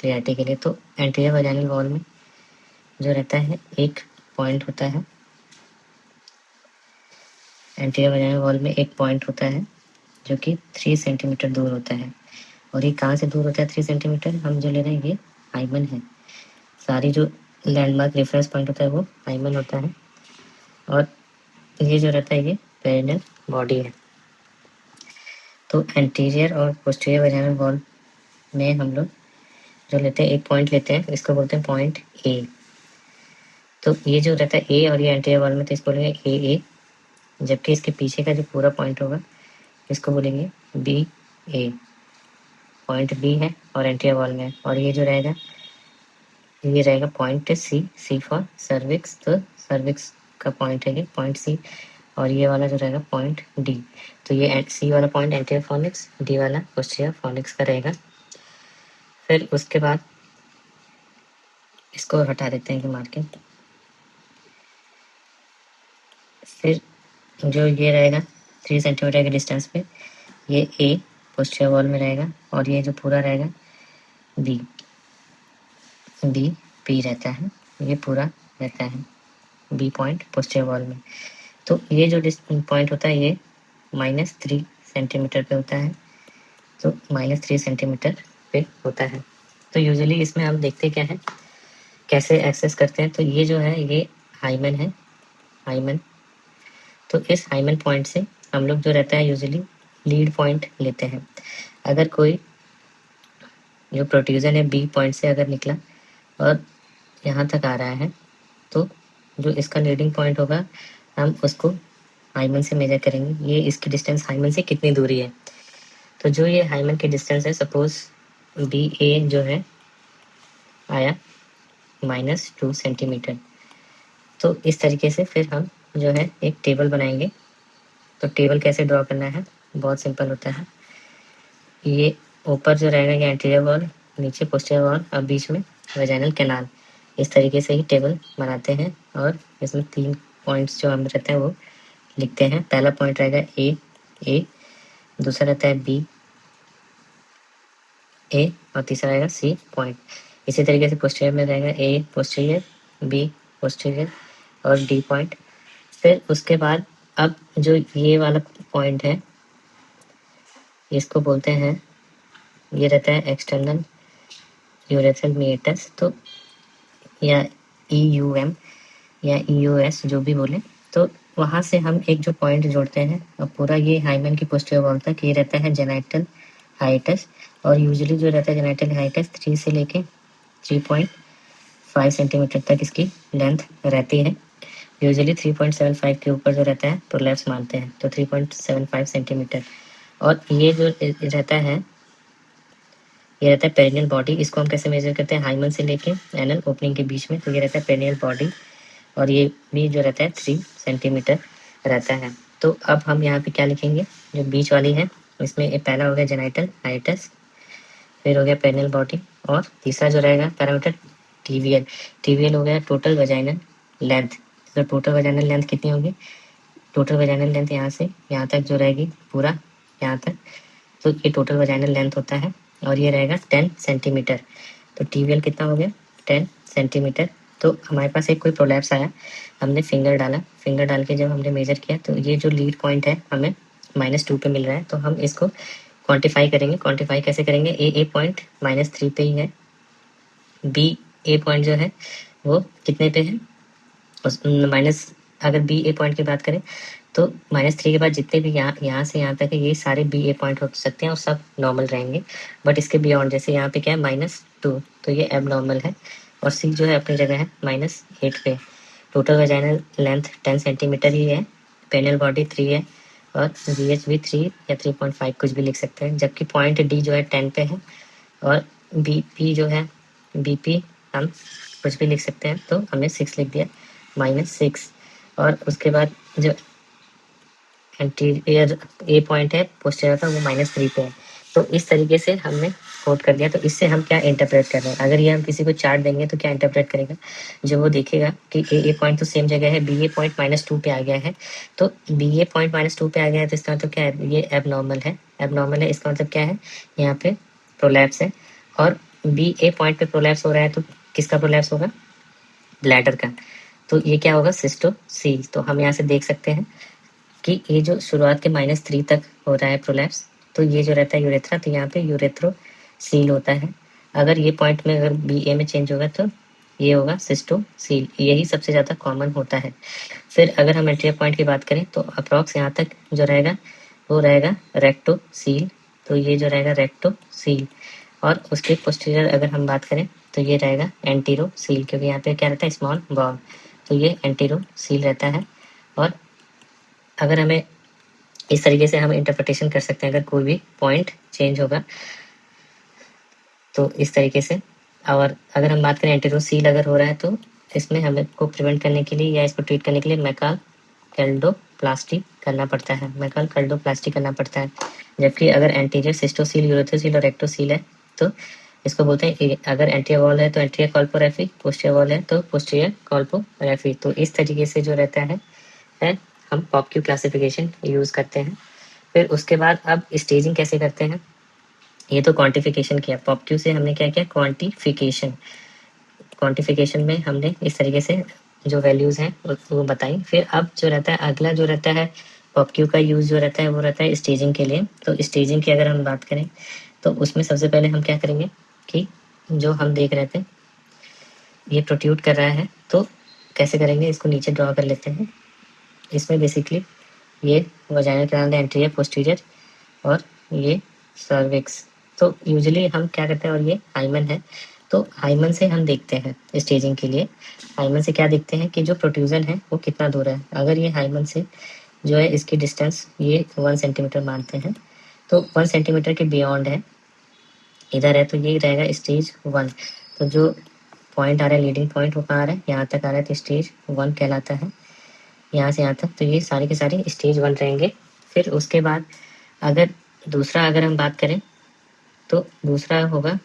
क्लियरिटी के लिए। तो एंटीरियर वेजाइनल वॉल में जो रहता है एक पॉइंट होता है, एंटीरियर वेजाइनल वॉल में एक पॉइंट होता है जो कि 3 सेंटीमीटर दूर होता है। और ये कहाँ से दूर होता है 3 सेंटीमीटर, हम जो ले रहे हैं ये हाइमन है। सारी जो लैंडमार्क रेफरेंस पॉइंट होता है वो हाइमन होता है। और ये जो रहता है ये पेरिनेल बॉडी है। तो एंटीरियर और पोस्टीरियर वेजाइनल वॉल में हम लोग जो लेते हैं एक पॉइंट लेते हैं, इसको बोलते हैं पॉइंट ए। तो ये जो रहता है ए, और ये एंटीरियर वॉल में तो इसको बोलेंगे ए। जबकि इसके पीछे का जो पूरा पॉइंट होगा इसको बोलेंगे बी ए। पॉइंट बी है और एंटीरियर वॉल में। और ये जो रहेगा ये रहेगा point C, C for cervix. तो सर्विक्स का पॉइंट है ये पॉइंट सी। और ये वाला जो रहेगा पॉइंट डी। तो ये सी वाला पॉइंट एंटीरियर फॉर्निक्स, डी वाला पोस्टीरियर फॉर्निक्स का रहेगा। फिर उसके बाद इसको हटा देते हैं कि मार के। फिर जो ये रहेगा 3 सेंटीमीटर के डिस्टेंस पे ये ए पोस्टीरियर वॉल में रहेगा। और ये जो पूरा रहेगा बी, बी पी रहता है, ये पूरा रहता है बी पॉइंट पोस्टीरियर वॉल में। तो ये जो पॉइंट होता है ये -3 सेंटीमीटर पे होता है। तो -3 सेंटीमीटर पे होता है। तो यूजुअली इसमें हम देखते क्या है, कैसे एक्सेस करते हैं। तो ये जो है ये हाइमन है, हाइमन। तो इस हाइमन पॉइंट से हम लोग जो रहता है यूजुअली लीड पॉइंट लेते हैं। अगर कोई जो प्रोट्रूजन है बी पॉइंट से अगर निकला और यहाँ तक आ रहा है, तो जो इसका लीडिंग पॉइंट होगा हम उसको हाइमन से मेजर करेंगे। ये इसकी डिस्टेंस हाइमन से कितनी दूरी है। तो जो ये हाइमन की डिस्टेंस है, सपोज बी ए जो है आया -2 सेंटीमीटर। तो इस तरीके से फिर हम जो है एक टेबल बनाएंगे। तो टेबल कैसे ड्रॉ करना है, बहुत सिंपल होता है। ये ऊपर जो रहेगा ये एंटीरियर वॉल, नीचे पोस्टीरियर वॉल और बीच में वेजाइनल कैनाल। इस तरीके से ही टेबल बनाते हैं और इसमें 3 पॉइंट्स जो हम रहते हैं वो लिखते हैं। पहला पॉइंट रहेगा ए, दूसरा रहता है बी ए और तीसरा रहेगा सी पॉइंट। इसी तरीके से पोस्टीरियर में रहेगा ए पोस्टीरियर, बी पोस्टीरियर और डी पॉइंट। फिर उसके बाद अब जो ये वाला पॉइंट है इसको बोलते हैं, ये रहता है एक्सटर्नल यूरेथ्रल मीएटस, तो या EUM या EOS जो भी बोले। तो वहाँ से हम एक जो पॉइंट जोड़ते हैं और पूरा ये हाइमन की पोस्टीरियर वॉल तक ये रहता है जेनाइटल हाइटस। और यूजुअली जो रहता है जेनाइटल हाइटस 3 से लेके 3.5 सेंटीमीटर तक इसकी लेंथ रहती है। यूजुअली 3.75 के ऊपर जो रहता है प्रोलैप्स मानते हैं, तो 3.75 सेंटीमीटर। और ये जो रहता है ये रहता है पेरिनियल बॉडी। इसको हम कैसे मेजर करते हैं, हाइमन से लेके एनल ओपनिंग के बीच में। तो ये रहता है पेरिनियल बॉडी और ये भी जो रहता है 3 सेंटीमीटर रहता है। तो अब हम यहाँ पे क्या लिखेंगे, जो बीच वाली है इसमें एक पहला हो गया जेनाइटल हाइटस, फिर हो गया पेरिनियल बॉडी और तीसरा जो रहेगा पैरामीटर टीवीएल हो गया टोटल वेजाइनल लेंथ। तो टोटल वेजाइनल लेंथ कितनी होगी, टोटल वेजाइनल लेंथ यहाँ से यहाँ तक जो रहेगी पूरा यहाँ तक, तो ये टोटल वेजाइनल लेंथ होता है और ये रहेगा 10 सेंटीमीटर। तो टीवीएल कितना हो गया 10 सेंटीमीटर। तो हमारे पास एक कोई प्रोलैप्स आया, हमने फिंगर डाला, फिंगर डाल के जब हमने मेजर किया तो ये जो लीड पॉइंट है हमें -2 पे मिल रहा है। तो हम इसको क्वांटिफाई करेंगे। क्वांटिफाई कैसे करेंगे, ए पॉइंट -3 पे ही है, बी ए पॉइंट जो है वो कितने पे है उस माइनस, अगर बी ए पॉइंट की बात करें तो -3 के बाद जितने भी यहाँ से यहाँ तक है ये सारे बी ए पॉइंट हो सकते हैं और सब नॉर्मल रहेंगे। बट इसके बियॉन्ड जैसे यहाँ पे क्या है -2, तो ये एब नॉर्मल है। और सी जो है अपनी जगह है -8 पे। टोटल वेजाइनल लेंथ 10 सेंटीमीटर ही है, पेनियल बॉडी 3 है और VH भी 3 या 3.5 कुछ भी लिख सकते हैं। जबकि पॉइंट डी जो है 10 पे है और BP जो है BP हम कुछ भी लिख सकते हैं, तो हमने 6 लिख दिया -6। और उसके बाद जो एंटीरियर ए पॉइंट है पोस्टीरियर का वो -3 पे है। तो इस तरीके से हमने कोट कर दिया। तो इससे हम क्या इंटरप्रेट कर रहे हैं, अगर ये हम किसी को चार्ट देंगे तो क्या इंटरप्रेट करेगा, जो वो देखेगा कि ए पॉइंट तो सेम जगह है, बी ए पॉइंट -2 पे आ गया है। तो बी ए पॉइंट -2 पे आ गया है तो इसका मतलब क्या है, ये एबनॉर्मल है। एबनॉर्मल है इसका मतलब क्या है, यहाँ पे प्रोलैप्स है। और बी ए पॉइंट पे प्रोलैप्स हो रहा है तो किसका प्रोलैप्स होगा, ब्लैडर का। तो ये क्या होगा, सिस्टोसील। तो हम यहाँ से देख सकते हैं कि ये जो शुरुआत के -3 तक हो रहा है प्रोलैप्स, तो ये जो रहता है यूरेथ्रा, तो यहाँ पे यूरेथ्रोसील होता है। अगर ये पॉइंट में अगर बी ए में चेंज होगा तो ये होगा सिस्टोसील, यही सबसे ज़्यादा कॉमन होता है। फिर अगर हम एंटीरियर पॉइंट की बात करें तो अप्रॉक्स यहाँ तक जो रहेगा वो रहेगा रेक्टोसील। तो ये जो रहेगा रेक्टोसील। और उसके पोस्टीरियर अगर हम बात करें तो ये रहेगा एंटीरोसील, क्योंकि यहाँ पे क्या रहता है स्मॉल बॉल, तो ये एंटीरोसील रहता है। और अगर हमें इस तरीके से हम इंटरप्रिटेशन कर सकते हैं, अगर कोई भी पॉइंट चेंज होगा तो इस तरीके से। और अगर हम बात करें एंटीरोसील अगर हो रहा है तो इसमें हमें को प्रिवेंट करने के लिए या इसको ट्रीट करने के लिए मैकालकल्डोप्लास्टी करना पड़ता है, मैकालकल्डोप्लास्टी करना पड़ता है। जबकि अगर एंटीरियर सिस्टोसील, यूरेथ्रोसील और रेक्टोसील है तो इसको बोलते हैं, अगर एंटीरियर वॉल है तो एंटीरियर कॉल्पोरेफी, पोस्टीरियर वॉल है तो पोस्टीरियर कॉल्पोरेफी। तो इस तरीके से जो रहता है हम पॉपक्यू क्लासिफिकेशन यूज़ करते हैं। फिर उसके बाद अब स्टेजिंग कैसे करते हैं, ये तो क्वांटिफिकेशन किया। पॉपक्यू से हमने क्या किया, क्वांटिफिकेशन में हमने इस तरीके से जो वैल्यूज़ हैं वो बताई। फिर अब जो रहता है अगला जो रहता है पॉपक्यू का यूज़ जो रहता है वो रहता है स्टेजिंग के लिए। तो स्टेजिंग की अगर हम बात करें तो उसमें सबसे पहले हम क्या करेंगे कि जो हम देख रहे थे ये प्रोट्रूड कर रहा है, तो कैसे करेंगे, इसको नीचे ड्रॉ कर लेते हैं। इसमें बेसिकली ये वजाइनल कैनाल एंट्री है पोस्टीरियर और ये सर्विक्स। तो यूजुअली हम क्या करते हैं, और ये हाइमन है, तो हाइमन से हम देखते हैं स्टेजिंग के लिए। हाइमन से क्या देखते हैं कि जो प्रोट्रूजन है वो कितना दूर है। अगर ये हाइमन से जो है इसकी डिस्टेंस ये 1 सेंटीमीटर मानते हैं, तो 1 सेंटीमीटर के बियॉन्ड है, इधर है, तो ये रहेगा स्टेज 1। तो जो पॉइंट आ रहा है लीडिंग पॉइंट वो कहाँ आ रहा है, यहाँ तक आ रहा है, तो स्टेज 1 कहलाता है। यहाँ से यहाँ तक, तो ये सारे के सारे स्टेज 1 रहेंगे। फिर उसके बाद अगर दूसरा अगर हम बात करें तो दूसरा होगा,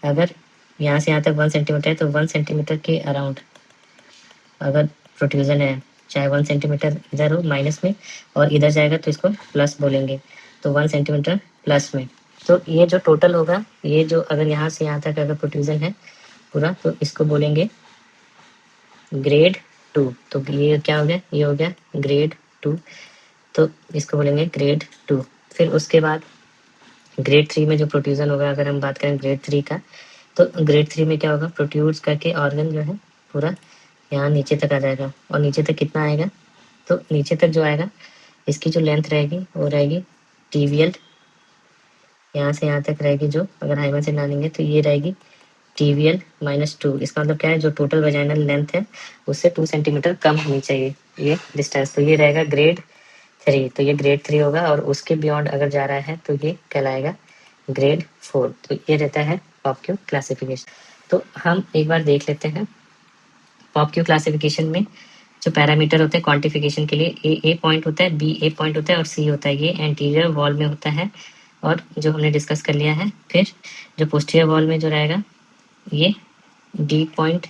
अगर यहाँ से यहाँ तक 1 सेंटीमीटर है तो 1 सेंटीमीटर के अराउंड अगर प्रोट्रूजन है, चाहे 1 सेंटीमीटर इधर हो माइनस में और इधर जाएगा तो इसको प्लस बोलेंगे, तो 1 सेंटीमीटर प्लस में। तो ये जो टोटल होगा, ये जो अगर यहाँ से यहाँ तक अगर प्रोट्रूजन है पूरा, तो इसको बोलेंगे ग्रेड 2। तो ये क्या हो गया, ये हो गया ग्रेड 2, तो इसको बोलेंगे ग्रेड 2। फिर उसके बाद ग्रेड 3 में जो प्रोट्रूजन होगा, अगर हम बात करें ग्रेड 3 का, तो ग्रेड 3 में क्या होगा, प्रोट्रूज करके ऑर्गन जो है पूरा यहाँ नीचे तक आ जाएगा। और नीचे तक कितना आएगा, तो नीचे तक जो आएगा इसकी जो लेंथ रहेगी वो रहेगी टीवीएल, यहाँ से यहाँ तक रहेगी, जो अगर हाइमन से नानेंगे तो ये रहेगी टीवीएल -2। इसका मतलब क्या है, जो टोटल वजाइनल लेंथ है उससे 2 सेंटीमीटर कम होनी चाहिए ये डिस्टेंस। तो ये रहेगा ग्रेड 3, तो ये ग्रेड 3 होगा। और उसके बियॉन्ड अगर जा रहा है तो ये कहलाएगा ग्रेड 4। तो ये रहता है पॉपक्यू क्लासिफिकेशन। तो हम एक बार देख लेते हैं पॉपक्यू क्लासिफिकेशन में जो पैरामीटर होते हैं क्वांटिफिकेशन के लिए, ए पॉइंट होता है, बी ए पॉइंट होता है और सी होता है। ये एंटीरियर वॉल में होता है और जो हमने डिस्कस कर लिया है। फिर जो पोस्टीरियर वॉल में जो रहेगा ये डी पॉइंट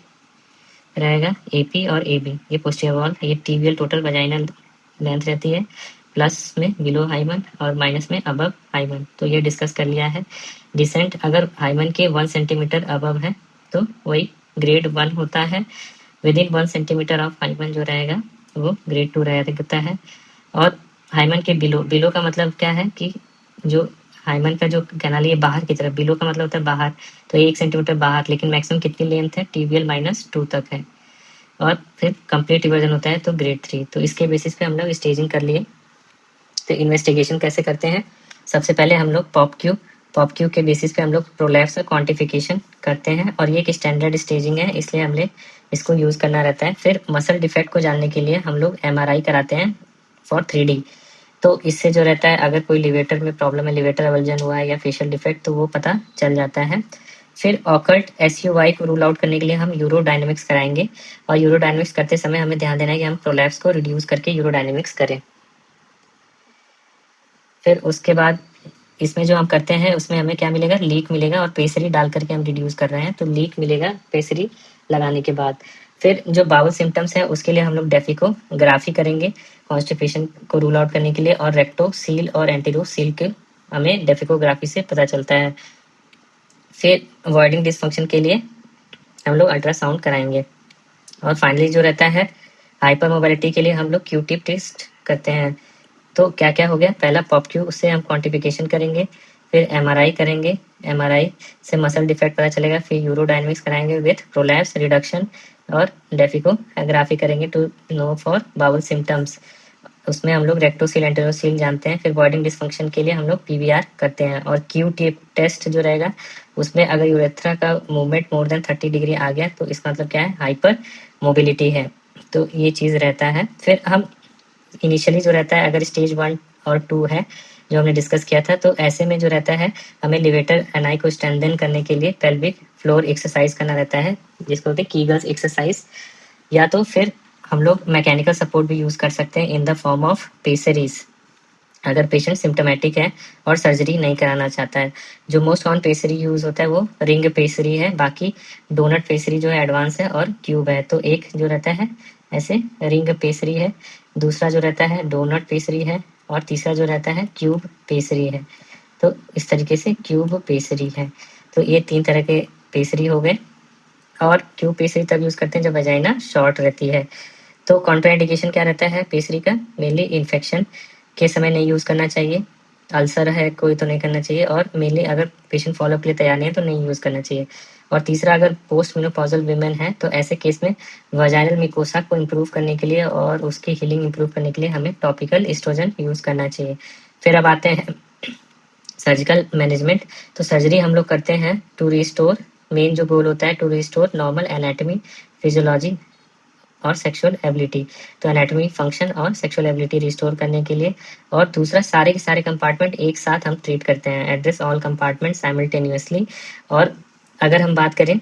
रहेगा, एपी और एबी, ये पोस्टीरियर वॉल। ये टीबियल टोटल वजाइनल लेंथ रहती है, प्लस में बिलो हाइमन और माइनस में अबव हाइमन, तो ये डिस्कस कर लिया है। डिसेंट अगर हाइमन के 1 सेंटीमीटर अबव है तो वही ग्रेड 1 होता है। Within 1 centimetre of hymen जो रहेगा वो ग्रेड 2 रहता है। और हाइमन के बिलो का मतलब क्या है कि जो हाइमन का जो कैनाल ये बाहर की तरफ, बिलो का मतलब होता है बाहर, तो 1 सेंटीमीटर बाहर, लेकिन मैक्सिमम कितनी लेंथ है, टीबियल -2 तक है। और फिर कंप्लीट इवर्जन होता है तो ग्रेड 3। तो इसके बेसिस पे हम लोग स्टेजिंग कर लिए। तो इन्वेस्टिगेशन कैसे करते हैं, सबसे पहले हम लोग पॉपक्यू के बेसिस पे हम लोग प्रोलैप्स का क्वांटिफिकेशन करते हैं, और ये एक स्टैंडर्ड स्टेजिंग है इसलिए हमने इसको यूज़ करना रहता है। फिर मसल डिफेक्ट को जानने के लिए हम लोग MRI कराते हैं फॉर 3D। तो इससे जो रहता है, अगर कोई लिवेटर में प्रॉब्लम है, लिवेटर अवल्जन हुआ है या फेशियल डिफेक्ट, तो वो पता चल जाता है। फिर ऑकल्ट SUI को रूल आउट करने के लिए हम यूरोडायनेमिक्स कराएंगे, और यूरोडायनेमिक्स करते समय हमें ध्यान देना है कि हम प्रोलैप्स को रिड्यूस करके यूरोडायनेमिक्स करें। फिर उसके बाद इसमें जो हम करते हैं उसमें हमें क्या मिलेगा, लीक मिलेगा, और पेसरी डाल करके हम रिड्यूस कर रहे हैं तो लीक मिलेगा पेसरी लगाने के बाद। फिर जो बाउल सिम्टम्स है उसके लिए हम लोग डेफिकोग्राफी करेंगे कॉन्स्टिपेशन को रूल आउट करने के लिए, और रेक्टो सील और एंटीरो सील के हमें डेफिकोग्राफी से पता चलता है। फिर वॉइडिंग डिसफंक्शन के लिए हम लोग अल्ट्रासाउंड कराएंगे। और फाइनली जो रहता है हाइपर मोबिलिटी के लिए हम लोग क्यू टिप टेस्ट करते हैं। तो क्या क्या हो गया, पहला पॉपक्यू, उससे हम क्वांटिफिकेशन करेंगे। फिर MRI करेंगे, MRI से मसल डिफेक्ट पता चलेगा। फिर यूरोडायनेमिक्स कराएंगे विथ प्रोलैप्स रिडक्शन, और डेफिकोग्राफी करेंगे to know for bowel symptoms. उसमें हम लोग रेक्टोसील एंटेरोसील जानते हैं। फिर बॉडिंग डिस्फंक्शन के लिए हम लोग PVR करते हैं। और क्यू टिप टेस्ट जो रहेगा उसमें अगर यूरेथ्रा का मूवमेंट मोर देन 30 डिग्री आ गया तो इसका मतलब क्या है, हाइपर मोबिलिटी है। तो ये चीज़ रहता है। फिर हम इनिशियली जो रहता है, अगर स्टेज 1 और 2 है जो हमने डिस्कस किया था, तो ऐसे में जो रहता है हमें लिवेटर एनाई को स्ट्रेंथन करने के लिए पेल्विक फ्लोर एक्सरसाइज करना रहता है, जिसको बोलते हैं कीगल्स एक्सरसाइज। या तो फिर हम लोग मैकेनिकल सपोर्ट भी यूज़ कर सकते हैं इन द फॉर्म ऑफ पेसरीज, अगर पेशेंट सिम्टोमेटिक है और सर्जरी नहीं कराना चाहता है। जो मोस्ट कॉमन पेसरी यूज़ होता है वो रिंग पेसरी है, बाकी डोनट पेसरी जो है एडवांस है और क्यूब है। तो एक जो रहता है ऐसे रिंग पेसरी है, दूसरा जो रहता है डोनट पेसरी है, और तीसरा जो रहता है क्यूब पेसरी है। तो इस तरीके से क्यूब पेसरी है। तो ये 3 तरह के पेसरी हो गए। और क्यूब पेसरी तब यूज़ करते हैं जब वजाइना शॉर्ट रहती है। तो कॉन्ट्राइंडिकेशन क्या रहता है पेसरी का, मेनली इन्फेक्शन के समय नहीं यूज़ करना चाहिए, अल्सर है कोई तो नहीं करना चाहिए, और मेनली अगर पेशेंट फॉलोअप के लिए तैयार नहीं है तो नहीं यूज़ करना चाहिए। और तीसरा, अगर पोस्ट मेनोपॉजल वीमेन है तो ऐसे केस में वजाइनल मिकोसा को इम्प्रूव करने के लिए और उसकी हीलिंग इम्प्रूव करने के लिए हमें टॉपिकल एस्ट्रोजन यूज़ करना चाहिए। फिर अब आते हैं सर्जिकल मैनेजमेंट। तो सर्जरी हम लोग करते हैं टू रिस्टोर, मेन जो गोल होता है to restore normal anatomy, physiology और सेक्सुअल एबिलिटी। तो एनाटॉमी, फंक्शन और सेक्सुअल एबिलिटी रिस्टोर करने के लिए। और दूसरा, सारे के सारे कंपार्टमेंट एक साथ हम ट्रीट करते हैं, एड्रेस ऑल कंपार्टमेंट साइमल्टेनियसली। और अगर हम बात करें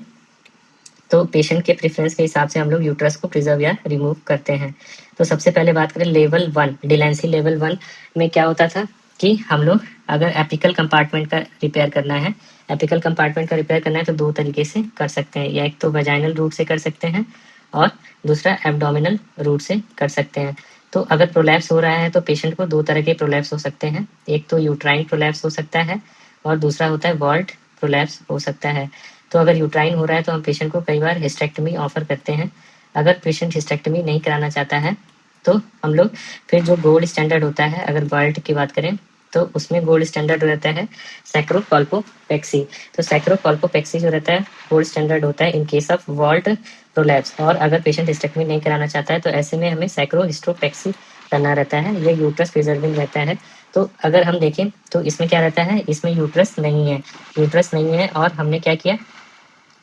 तो पेशेंट के प्रेफरेंस के हिसाब से हम लोग यूट्रस को प्रिजर्व या रिमूव करते हैं। तो सबसे पहले बात करें लेवल 1, डिलेंसी लेवल 1 में क्या होता था कि हम लोग अगर एपिकल कंपार्टमेंट का रिपेयर करना है, एपिकल कंपार्टमेंट का रिपेयर करना है तो दो तरीके से कर सकते हैं, या एक तो वजाइनल रूट से कर सकते हैं और दूसरा एब्डोमिनल रूट से कर सकते हैं। तो अगर प्रोलैप्स हो रहा है तो पेशेंट को दो तरह के प्रोलैप्स हो सकते हैं, एक तो यूट्राइन प्रोलैप्स हो सकता है और दूसरा होता है वॉल्ट प्रोलैप्स हो सकता है। तो अगर यूट्राइन हो रहा है तो हम पेशेंट को कई बार हिस्टेक्टमी ऑफर करते हैं। अगर पेशेंट हिस्टेक्टमी नहीं कराना चाहता है तो हम लोग फिर जो गोल्ड स्टैंडर्ड होता है, अगर वॉल्ट की बात करें तो उसमें गोल्ड स्टैंडर्ड रहता है सैक्रोकॉल्पोपेक्सी। तो सैक्रोकॉल्पोपेक्सी जो रहता है गोल्ड स्टैंडर्ड होता है in case of vault prolapse. और अगर पेशेंट हिस्टेक्टमी नहीं कराना चाहता है तो ऐसे में हमें सैक्रोहिस्टोपेक्सी करना रहता है, ये यूट्रस प्रिजर्विंग रहता है। तो अगर हम देखें तो इसमें क्या रहता है, इसमें यूट्रस नहीं है, यूट्रस नहीं है और हमने क्या किया,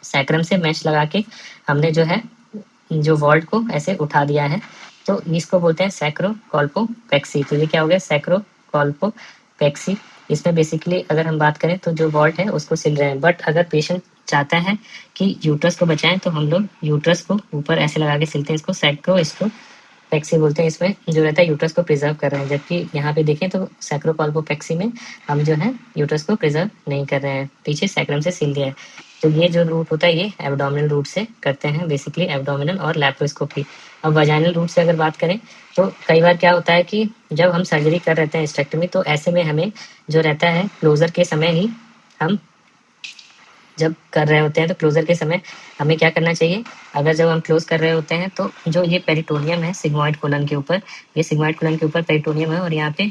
सैक्रम से मैश लगा के हमने जो है जो वॉल्ट को ऐसे उठा दिया है। तो इसको बोलते हैं सैक्रोकॉल्पोपेक्सी। तो ये क्या हो गया, सैक्रोकॉल्पोपेक्सी। इसमें बेसिकली अगर हम बात करें तो जो वॉल्ट है उसको सिल रहे हैं, बट अगर पेशेंट चाहता है कि यूट्रस को बचाएं तो हम लोग यूट्रस को ऊपर ऐसे लगा के सिलते हैं, इसको सैक्रोपेक्सी बोलते हैं। इसमें जो रहता है यूट्रस को प्रिजर्व कर रहे हैं, जबकि यहाँ पे देखें तो सैक्रोकॉल्पोपेक्सी में हम जो है यूट्रस को प्रिजर्व नहीं कर रहे हैं, पीछे सैक्रम से सिल दिया है। तो ये जो रूट होता है ये एब्डोमिनल रूट से करते हैं, बेसिकली एब्डोमिनल और लैप्रोस्कोपी। अब वजाइनल रूट से अगर बात करें तो कई बार क्या होता है कि जब हम सर्जरी कर रहे हैं हिस्टेक्टमी, तो ऐसे में हमें जो रहता है क्लोजर के समय ही हम जब कर रहे होते हैं तो क्लोजर के समय हमें क्या करना चाहिए, अगर जब हम क्लोज कर रहे होते हैं तो जो ये पेरिटोनियम है सिग्मॉइड कोलन के ऊपर, ये सिग्मॉइड कोलन के ऊपर पेरिटोनियम है और यहाँ पे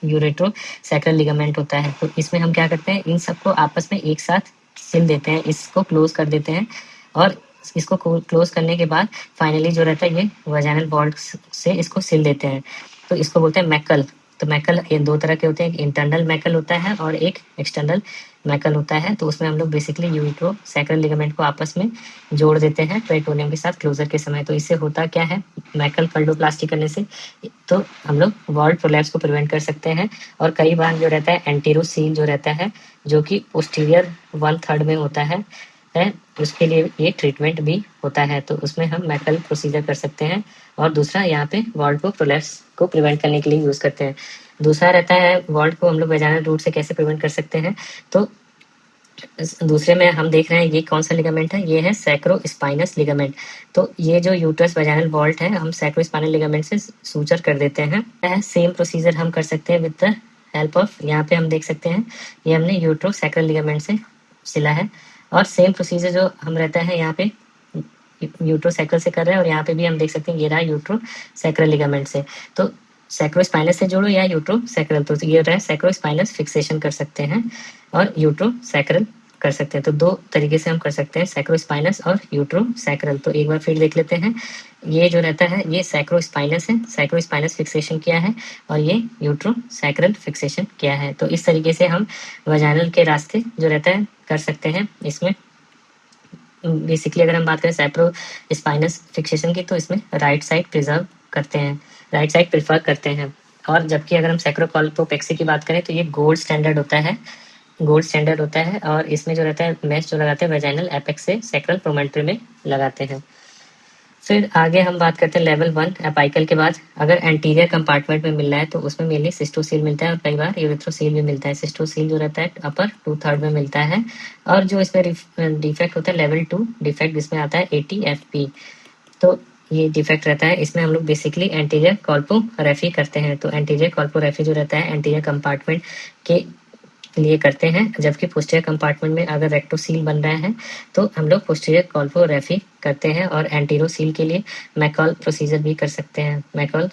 यूरेट्रो सैक्रल लिगामेंट होता है। तो इसमें हम क्या करते हैं, इन सबको आपस में एक साथ सिल देते हैं, इसको क्लोज कर देते हैं और इसको क्लोज करने के बाद फाइनली जो रहता है ये वजाइनल वॉल्ट से इसको सिल देते हैं। तो इसको बोलते हैं मैकल। तो मैकल ये दो तरह के होते हैं, एक इंटरनल मैकल होता है और एक एक्सटर्नल मैकल होता है। तो उसमें हम लोग बेसिकली यूट्रो सैक्रल लिगामेंट को आपस में जोड़ देते हैं पेरिटोनियम के साथ क्लोजर के समय। तो इससे होता क्या है, मैकल फल्डोप्लास्टी करने से तो हम लोग वॉल्ट प्रोलैप्स को प्रिवेंट कर सकते हैं। और कई बार जो रहता है एंटीरोसील जो रहता है जो कि पोस्टीरियर 1/3 में होता है उसके लिए ये ट्रीटमेंट भी होता है। तो उसमें हम मैकल प्रोसीजर कर सकते हैं और दूसरा यहाँ पे वॉल्ट को प्रोलैप्स को प्रिवेंट करने के लिए यूज करते हैं। दूसरा रहता है वॉल्ट को हम लोग वेजाइनल रूट से कैसे प्रिवेंट कर सकते हैं। तो दूसरे में हम देख रहे हैं ये कौन सा लिगामेंट है, ये है सैक्रोस्पाइनस लिगामेंट। तो ये जो यूट्रस वेजाइनल वॉल्ट है हम सैक्रोस्पाइनल लिगामेंट से सूचर कर देते हैं। सेम प्रोसीजर हम कर सकते हैं विद द हेल्प ऑफ, यहाँ पे हम देख सकते हैं ये हमने यूट्रो सैक्रल लिगामेंट से सिला है। और सेम प्रोसीजर जो हम रहता है यहाँ पे यूट्रो सैक्रल से कर रहे हैं और यहाँ पे भी हम देख सकते हैं ये रहा यूट्रो सैक्रल लिगामेंट से। तो सैक्रोस्पाइनस से जोड़ो या यूट्रो सैक्रल, तो ये रहा सैक्रोस्पाइनस फिक्सेशन कर सकते हैं और यूट्रो सैक्रल कर सकते हैं। तो दो तरीके से हम कर सकते हैं, सैक्रोस्पाइनस और यूट्रो सैक्रल। तो एक बार फिर देख लेते हैं, ये जो रहता है ये सैक्रोस्पाइनस है, सैक्रोस्पाइनस फिक्सेशन किया है और ये यूट्रो सैक्रल फिक्सेशन किया है। तो इस तरीके से हम वजाइनल के रास्ते जो रहता है कर सकते हैं। इसमें बेसिकली अगर हम बात करें सैप्रो स्पाइनस फिक्सेशन की तो इसमें राइट साइड प्रिजर्व करते हैं, राइट साइड प्रिफर करते हैं। और जबकि अगर हम सैक्रोकॉल्पोपेक्सी की बात करें तो ये गोल्ड स्टैंडर्ड होता है, गोल्ड स्टैंडर्ड होता है। और इसमें जो रहता है मैश जो लगाते हैं वेजाइनल एपेक्स से सैक्रल प्रोमेंट्री में लगाते हैं। फिर आगे हम बात करते हैं लेवल 1 अपाइकल के बाद। अगर एंटीरियर कंपार्टमेंट में मिल रहा है तो उसमें मेनली सिस्टोसील मिलता है और कई बार यूरेथ्रोसील भी मिलता है। सिस्टोसील जो रहता है अपर 2/3 में मिलता है। और जो इसमें डिफेक्ट होता है लेवल 2 डिफेक्ट, जिसमें आता है ATFP। तो ये डिफेक्ट रहता है, इसमें हम लोग बेसिकली एंटीरियर कॉल्पोरेफी करते हैं। तो एंटीरियर कॉल्पोरेफी जो रहता है एंटीरियर कंपार्टमेंट के लिए करते हैं, जबकि पोस्टीरियर कंपार्टमेंट में अगर रेक्टोसील बन रहा है तो हम लोग पोस्टीरियर कॉल्पोरेफी करते हैं। और एंटीरोसील के लिए मैकॉल प्रोसीजर भी कर सकते हैं, मैकॉल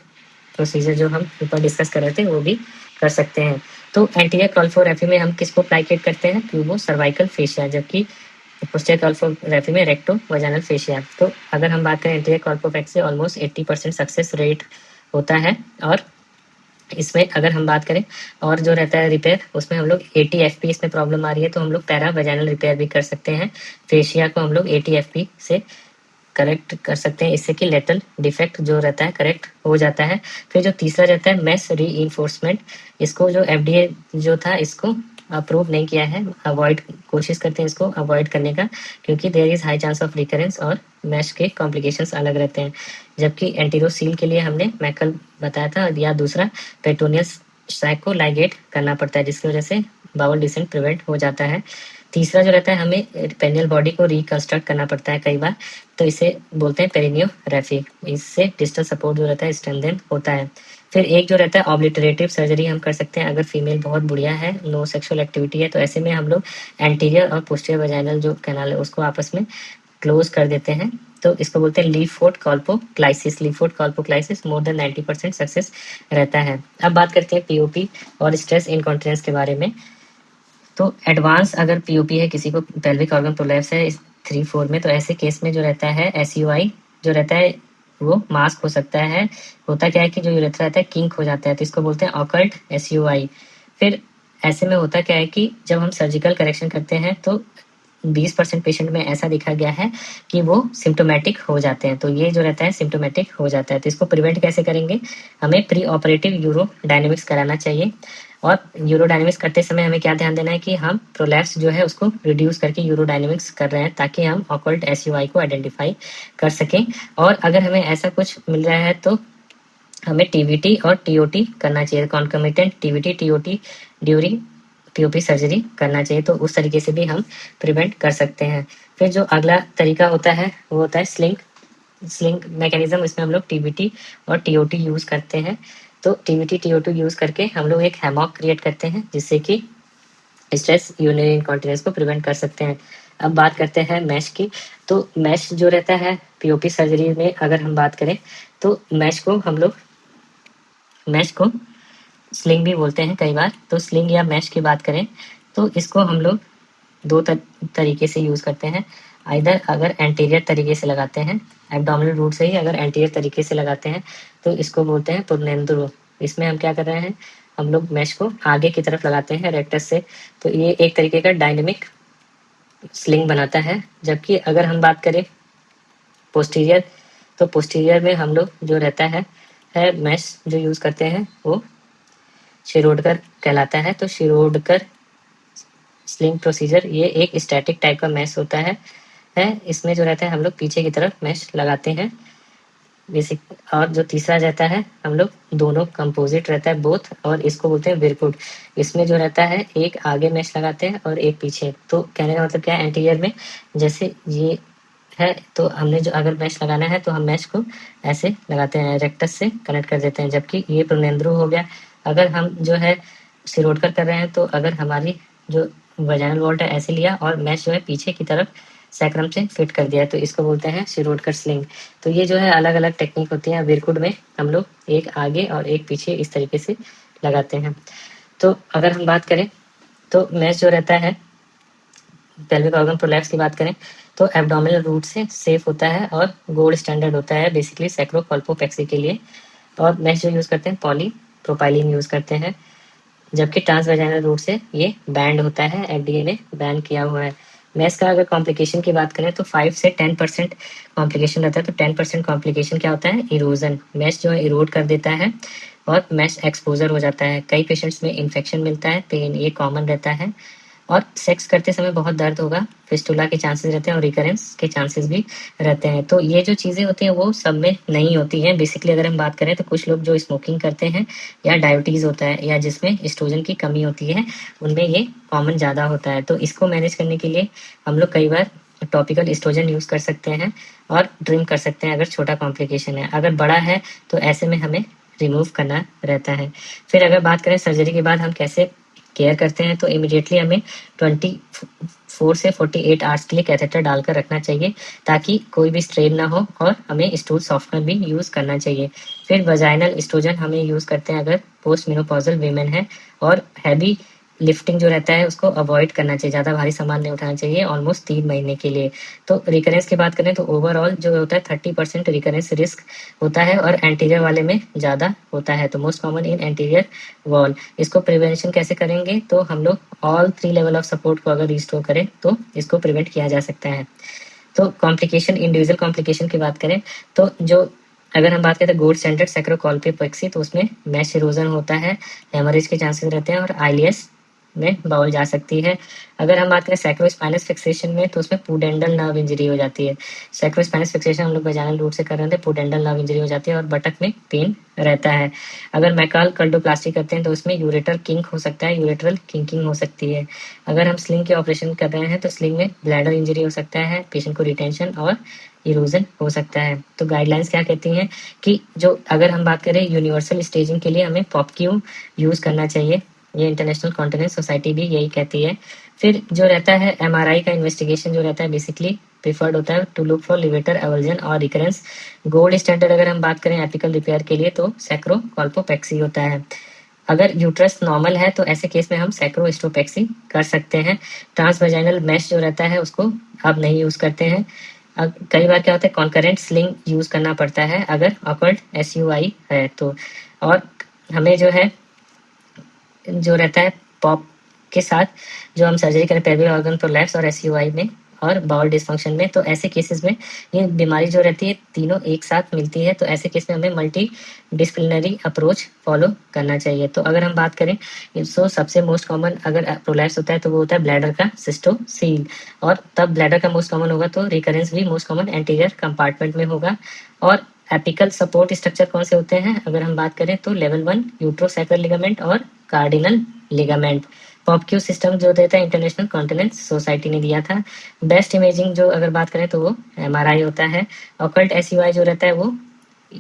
प्रोसीजर जो हम ऊपर डिस्कस कर रहे थे वो भी कर सकते हैं। तो एंटीरियर कॉल्पोरेफी में हम किसको प्लाइकेट करते हैं, प्यूबो सर्वाइकल फेशिया, जबकि पोस्टीरियर कॉल्पोग्राफी में रेक्टो वजाइनल फेशिया। तो अगर हम बात करें एंटीरियर कॉल्पोपेक्स से ऑलमोस्ट 80% सक्सेस रेट होता है। और इसमें अगर हम बात करें और जो रहता है रिपेयर, उसमें हम लोग 80 एफपी इसमें प्रॉब्लम आ रही है तो हम लोग पैरा वजाइनल रिपेयर भी कर सकते हैं। फेशिया को हम लोग 80 एफपी से करेक्ट कर सकते हैं, इससे कि लेटल डिफेक्ट जो रहता है करेक्ट हो जाता है। फिर जो तीसरा रहता है मेश रीइंफोर्समेंट, इसको जो एफडीए जो था इसको अप्रूव नहीं किया है, अवॉइड कोशिश करते हैं इसको अवॉइड करने का, क्योंकि there is high chance of recurrence और मैश के कॉम्प्लिकेशंस अलग रहते हैं। जबकि एंटीरोसील के लिए हमने मैं कल बताया था, या दूसरा पेटोनियस साइकोलाइगेट करना पड़ता है, जिसकी वजह से बाउल डिसेंट प्रिवेंट हो जाता है। तीसरा जो रहता है हमें पेनियल बॉडी को रिकंस्ट्रक्ट करना पड़ता है कई बार, तो इसे बोलते हैं पेरिनियोग्राफी। इससे डिस्टल सपोर्ट जो रहता है स्ट्रेंथन होता है। फिर एक जो रहता है ऑब्लिटरेटिव सर्जरी हम कर सकते हैं अगर फीमेल बहुत बुढ़िया है, नो सेक्सुअल एक्टिविटी है, तो ऐसे में हम लोग एंटीरियर और पोस्टीरियर वजाइनल जो कैनाल है उसको आपस में क्लोज कर देते हैं। तो इसको बोलते हैं LeFort colpocleisis. LeFort colpocleisis more than 90% success रहता है। अब बात करते हैं पीओपी और स्ट्रेस इनकॉन्टिनेंस के बारे में। तो एडवांस अगर पीओपी है, किसी को पेल्विक ऑर्गन प्रोलैप्स है 3-4 में, तो ऐसे केस में जो रहता है एसयूआई जो रहता है वो मास्क हो सकता है। होता क्या है कि जो यूरेथ्रा रहता है किंक हो जाता है, तो इसको बोलते हैं ऑकल्ट एसयूआई। फिर ऐसे में होता क्या है कि जब हम सर्जिकल करेक्शन करते हैं तो 20% पेशेंट में ऐसा देखा गया है कि वो सिम्टोमेटिक हो जाते हैं। तो ये जो रहता है सिम्टोमेटिक हो जाता है, तो इसको प्रिवेंट कैसे करेंगे? हमें प्री ऑपरेटिव यूरो डायनेमिक्स कराना चाहिए। और यूरोडायनेमिक्स करते समय हमें क्या ध्यान देना है कि हम प्रोलैप्स जो है उसको रिड्यूस करके यूरोडायनेमिक्स कर रहे हैं, ताकि हम ऑकल्ट एसयूआई को आइडेंटिफाई कर सकें। और अगर हमें ऐसा कुछ मिल रहा है तो हमें टीवीटी और टीओटी करना चाहिए, concomitant TVT TOT during POP surgery करना चाहिए। तो उस तरीके से भी हम प्रिवेंट कर सकते हैं। फिर जो अगला तरीका होता है वो होता है स्लिंग मैकेनिज्म। इसमें हम लोग टीवीटी और टीओटी यूज करते हैं। तो टीवीटी टीओटी यूज करके हम लोग एक हैमॉक क्रिएट करते हैं, जिससे कि स्ट्रेस यूरिनरी इनकॉन्टिनेंस को प्रिवेंट कर सकते हैं। अब बात करते हैं मैश की। तो मैश जो रहता है पीओपी सर्जरी में अगर हम बात करें तो मैश को स्लिंग भी बोलते हैं कई बार। तो स्लिंग या मैश की बात करें तो इसको हम लोग दो तरीके से यूज करते हैं। आइदर अगर एंटीरियर तरीके से लगाते हैं, एब्डोमिनल रूट से ही अगर एंटीरियर तरीके से लगाते हैं तो इसको बोलते हैं पुर्नेंदुरो। इसमें हम क्या कर रहे हैं, हम लोग मैश को आगे की तरफ लगाते हैं रेक्टस से। तो ये एक तरीके का डायनेमिक स्लिंग बनाता है। जबकि अगर हम बात करें पोस्टीरियर, तो पोस्टीरियर में हम लोग जो रहता है मैश जो यूज करते हैं वो शिरोडकर कहलाता है। तो शिरोडकर स्लिंग प्रोसीजर ये एक स्टैटिक टाइप का मैश होता है। इसमें जो रहता है हम लोग पीछे की तरफ मैश लगाते हैं बेसिक। और जो तीसरा रहता है हम लोग दोनों कंपोजिट रहता है बोथ, और इसको बोलते हैं विरकुट। इसमें जो रहता है एक आगे मैश लगाते हैं और एक पीछे। तो कहने का मतलब क्या है, एंटीरियर में जैसे ये है तो हमने जो अगर मैश लगाना है तो हम मैश को ऐसे लगाते हैं, रेक्टस से कनेक्ट कर देते हैं। जबकि ये प्रोनेंद्रो हो गया। अगर हम जो है सिरोडकर कर रहे हैं तो अगर हमारी जो वजाइनल वॉल्ट है ऐसे लिया और मैश जो है पीछे की तरफ सैक्रम से फिट कर दिया, तो इसको बोलते हैं शिरोडकर स्लिंग। तो ये जो है अलग अलग टेक्निक होती है। विरकुट में हम लोग एक आगे और एक पीछे इस तरीके से लगाते हैं। तो अगर हम बात करें तो मैश जो रहता है पेल्विक ऑर्गन प्रोलैप्स की बात करें तो एब्डोमिनल रूट से सेफ होता है और गोल्ड स्टैंडर्ड होता है बेसिकली सैक्रोकॉल्पोपेक्सी के लिए। और मैश जो यूज करते हैं पॉलीप्रोपाइलिन यूज करते हैं। जबकि ट्रांसवेजाइनल रूट से ये बैंड होता है, एफडीए ने बैन किया हुआ है। मैश का अगर कॉम्प्लिकेशन की बात करें तो 5 से 10% कॉम्प्लिकेशन रहता है। तो 10% कॉम्प्लिकेशन क्या होता है, इरोजन। मैश जो है इरोड कर देता है और मैश एक्सपोजर हो जाता है। कई पेशेंट्स में इन्फेक्शन मिलता है, पेन ये कॉमन रहता है। और सेक्स करते समय बहुत दर्द होगा, फिस्टुला के चांसेस रहते हैं और रिकरेंस के चांसेस भी रहते हैं। तो ये जो चीज़ें होती हैं वो सब में नहीं होती हैं। बेसिकली अगर हम बात करें तो कुछ लोग जो स्मोकिंग करते हैं या डायबिटीज़ होता है या जिसमें एस्ट्रोजन की कमी होती है उनमें ये कॉमन ज़्यादा होता है। तो इसको मैनेज करने के लिए हम लोग कई बार टॉपिकल एस्ट्रोजन यूज़ कर सकते हैं और ड्रिंक कर सकते हैं अगर छोटा कॉम्प्लिकेशन है। अगर बड़ा है तो ऐसे में हमें रिमूव करना रहता है। फिर अगर बात करें सर्जरी के बाद हम कैसे केयर करते हैं, तो इमिडिएटली हमें 24 से 48 आवर्स के लिए कैथेटर डालकर रखना चाहिए, ताकि कोई भी स्ट्रेन ना हो। और हमें स्टूल सॉफ्टनर भी यूज़ करना चाहिए। फिर वजाइनल एस्ट्रोजन हमें यूज़ करते हैं अगर पोस्ट मेनोपॉजल वीमेन है और हैवी लिफ्टिंग जो रहता है उसको अवॉइड करना चाहिए, ज़्यादा भारी सामान नहीं उठाना चाहिए ऑलमोस्ट 3 महीने के लिए। तो रिकरेंस की बात करें तो ओवरऑल जो होता है 30% रिकरेंस रिस्क होता है और एंटीरियर वाले में ज़्यादा होता है, तो most common in anterior wall. इसको प्रिवेंशन कैसे करेंगे, तो हम लोग ऑल 3 लेवल ऑफ सपोर्ट को अगर रिस्टोर करें तो इसको प्रिवेंट किया जा सकता है। तो कॉम्प्लिकेशन, इंडिविजुअल कॉम्प्लिकेशन की बात करें तो जो अगर हम बात करें तो गोल्ड स्टैंडर्ड सैक्रोकॉल्पोपेक्सी, तो उसमें मैश इरोजन होता है, हेमरेज के चांसेस रहते हैं और आईलीएस में बाउल जा सकती है। अगर हम बात करें सैक्रोस्पाइनस फिक्सेशन में, तो उसमें पुडेंडल नर्व इंजरी हो जाती है। सैक्रोस्पाइनस फिक्सेशन हम लोग वजाइनल रूट से कर रहे थे, पुडेंडल नर्व इंजरी हो जाती है और बटक में पेन रहता है। अगर मैकाल कल्डोप्लास्टी करते हैं तो उसमें यूरेटर किंक हो सकता है, यूरेट्रल किंकिंग हो सकती है। अगर हम स्लिंग के ऑपरेशन कर रहे हैं तो स्लिंग में ब्लैडर इंजरी हो सकता है, पेशेंट को रिटेंशन और इरोजन हो सकता है। तो गाइडलाइंस क्या कहती हैं कि जो अगर हम बात करें यूनिवर्सल स्टेजिंग के लिए हमें पॉपक्यू यूज़ करना चाहिए, ये इंटरनेशनल कॉन्टिनेंस सोसाइटी भी यही कहती है। फिर जो रहता है एमआरआई का इन्वेस्टिगेशन जो रहता है बेसिकली प्रिफर्ड होता है to look for levator eversion और रिकरेंस। गोल्ड स्टैंडर्ड अगर हम बात करें एपिकल रिपेयर के लिए तो सैक्रोकॉल्पोपेक्सी होता है। अगर यूट्रस नॉर्मल है तो ऐसे केस में हम सैक्रोस्टोपेक्सी कर सकते हैं। ट्रांसवेजाइनल मैश जो रहता है उसको अब नहीं यूज़ करते हैं। अब कई बार क्या होता है कॉन्करेंट स्लिंग यूज़ करना पड़ता है अगर ऑकवर्ड एसयूआई है तो। और हमें जो है जो रहता है पॉप के साथ जो हम सर्जरी करें पेल्विक ऑर्गन प्रोलैप्स और एसयूआई में और बाउल डिस्फंक्शन में, तो ऐसे केसेस में ये बीमारी जो रहती है तीनों एक साथ मिलती है, तो ऐसे केस में हमें मल्टी डिसिप्लिनरी अप्रोच फॉलो करना चाहिए। तो अगर हम बात करें सो सबसे मोस्ट कॉमन अगर प्रोलैप्स होता है तो वो होता है ब्लैडर का सिस्टोसील, और तब ब्लैडर का मोस्ट कॉमन होगा तो रिकरेंस भी मोस्ट कॉमन एंटीरियर कंपार्टमेंट में होगा। और एपिकल सपोर्ट स्ट्रक्चर कौन से होते हैं अगर हम बात करें तो लेवल 1 यूट्रोसैक्रल लिगामेंट और कार्डिनल लिगामेंट। पॉपक्यू सिस्टम जो देता है इंटरनेशनल कॉन्टिनेंस सोसाइटी ने दिया था। बेस्ट इमेजिंग जो अगर बात करें तो वो एमआरआई होता है। ऑकल्ट एसयूआई जो रहता है वो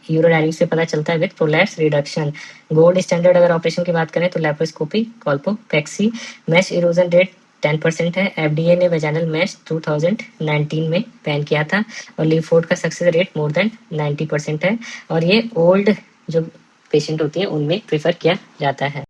यूरोडायनेमिक्स से पता चलता है with prolapse reduction. Gold standard अगर ऑपरेशन की बात करें तो लैप्रोस्कोपी कॉल्पोपेक्सी। मैश इरोजन रेट 10% है। एफडीए ने वेजाइनल मैश 2019 में बैन किया था और लीफोर्ड का सक्सेस रेट मोर देन 90% है और ये ओल्ड जो पेशेंट होती है उनमें प्रेफर किया जाता है।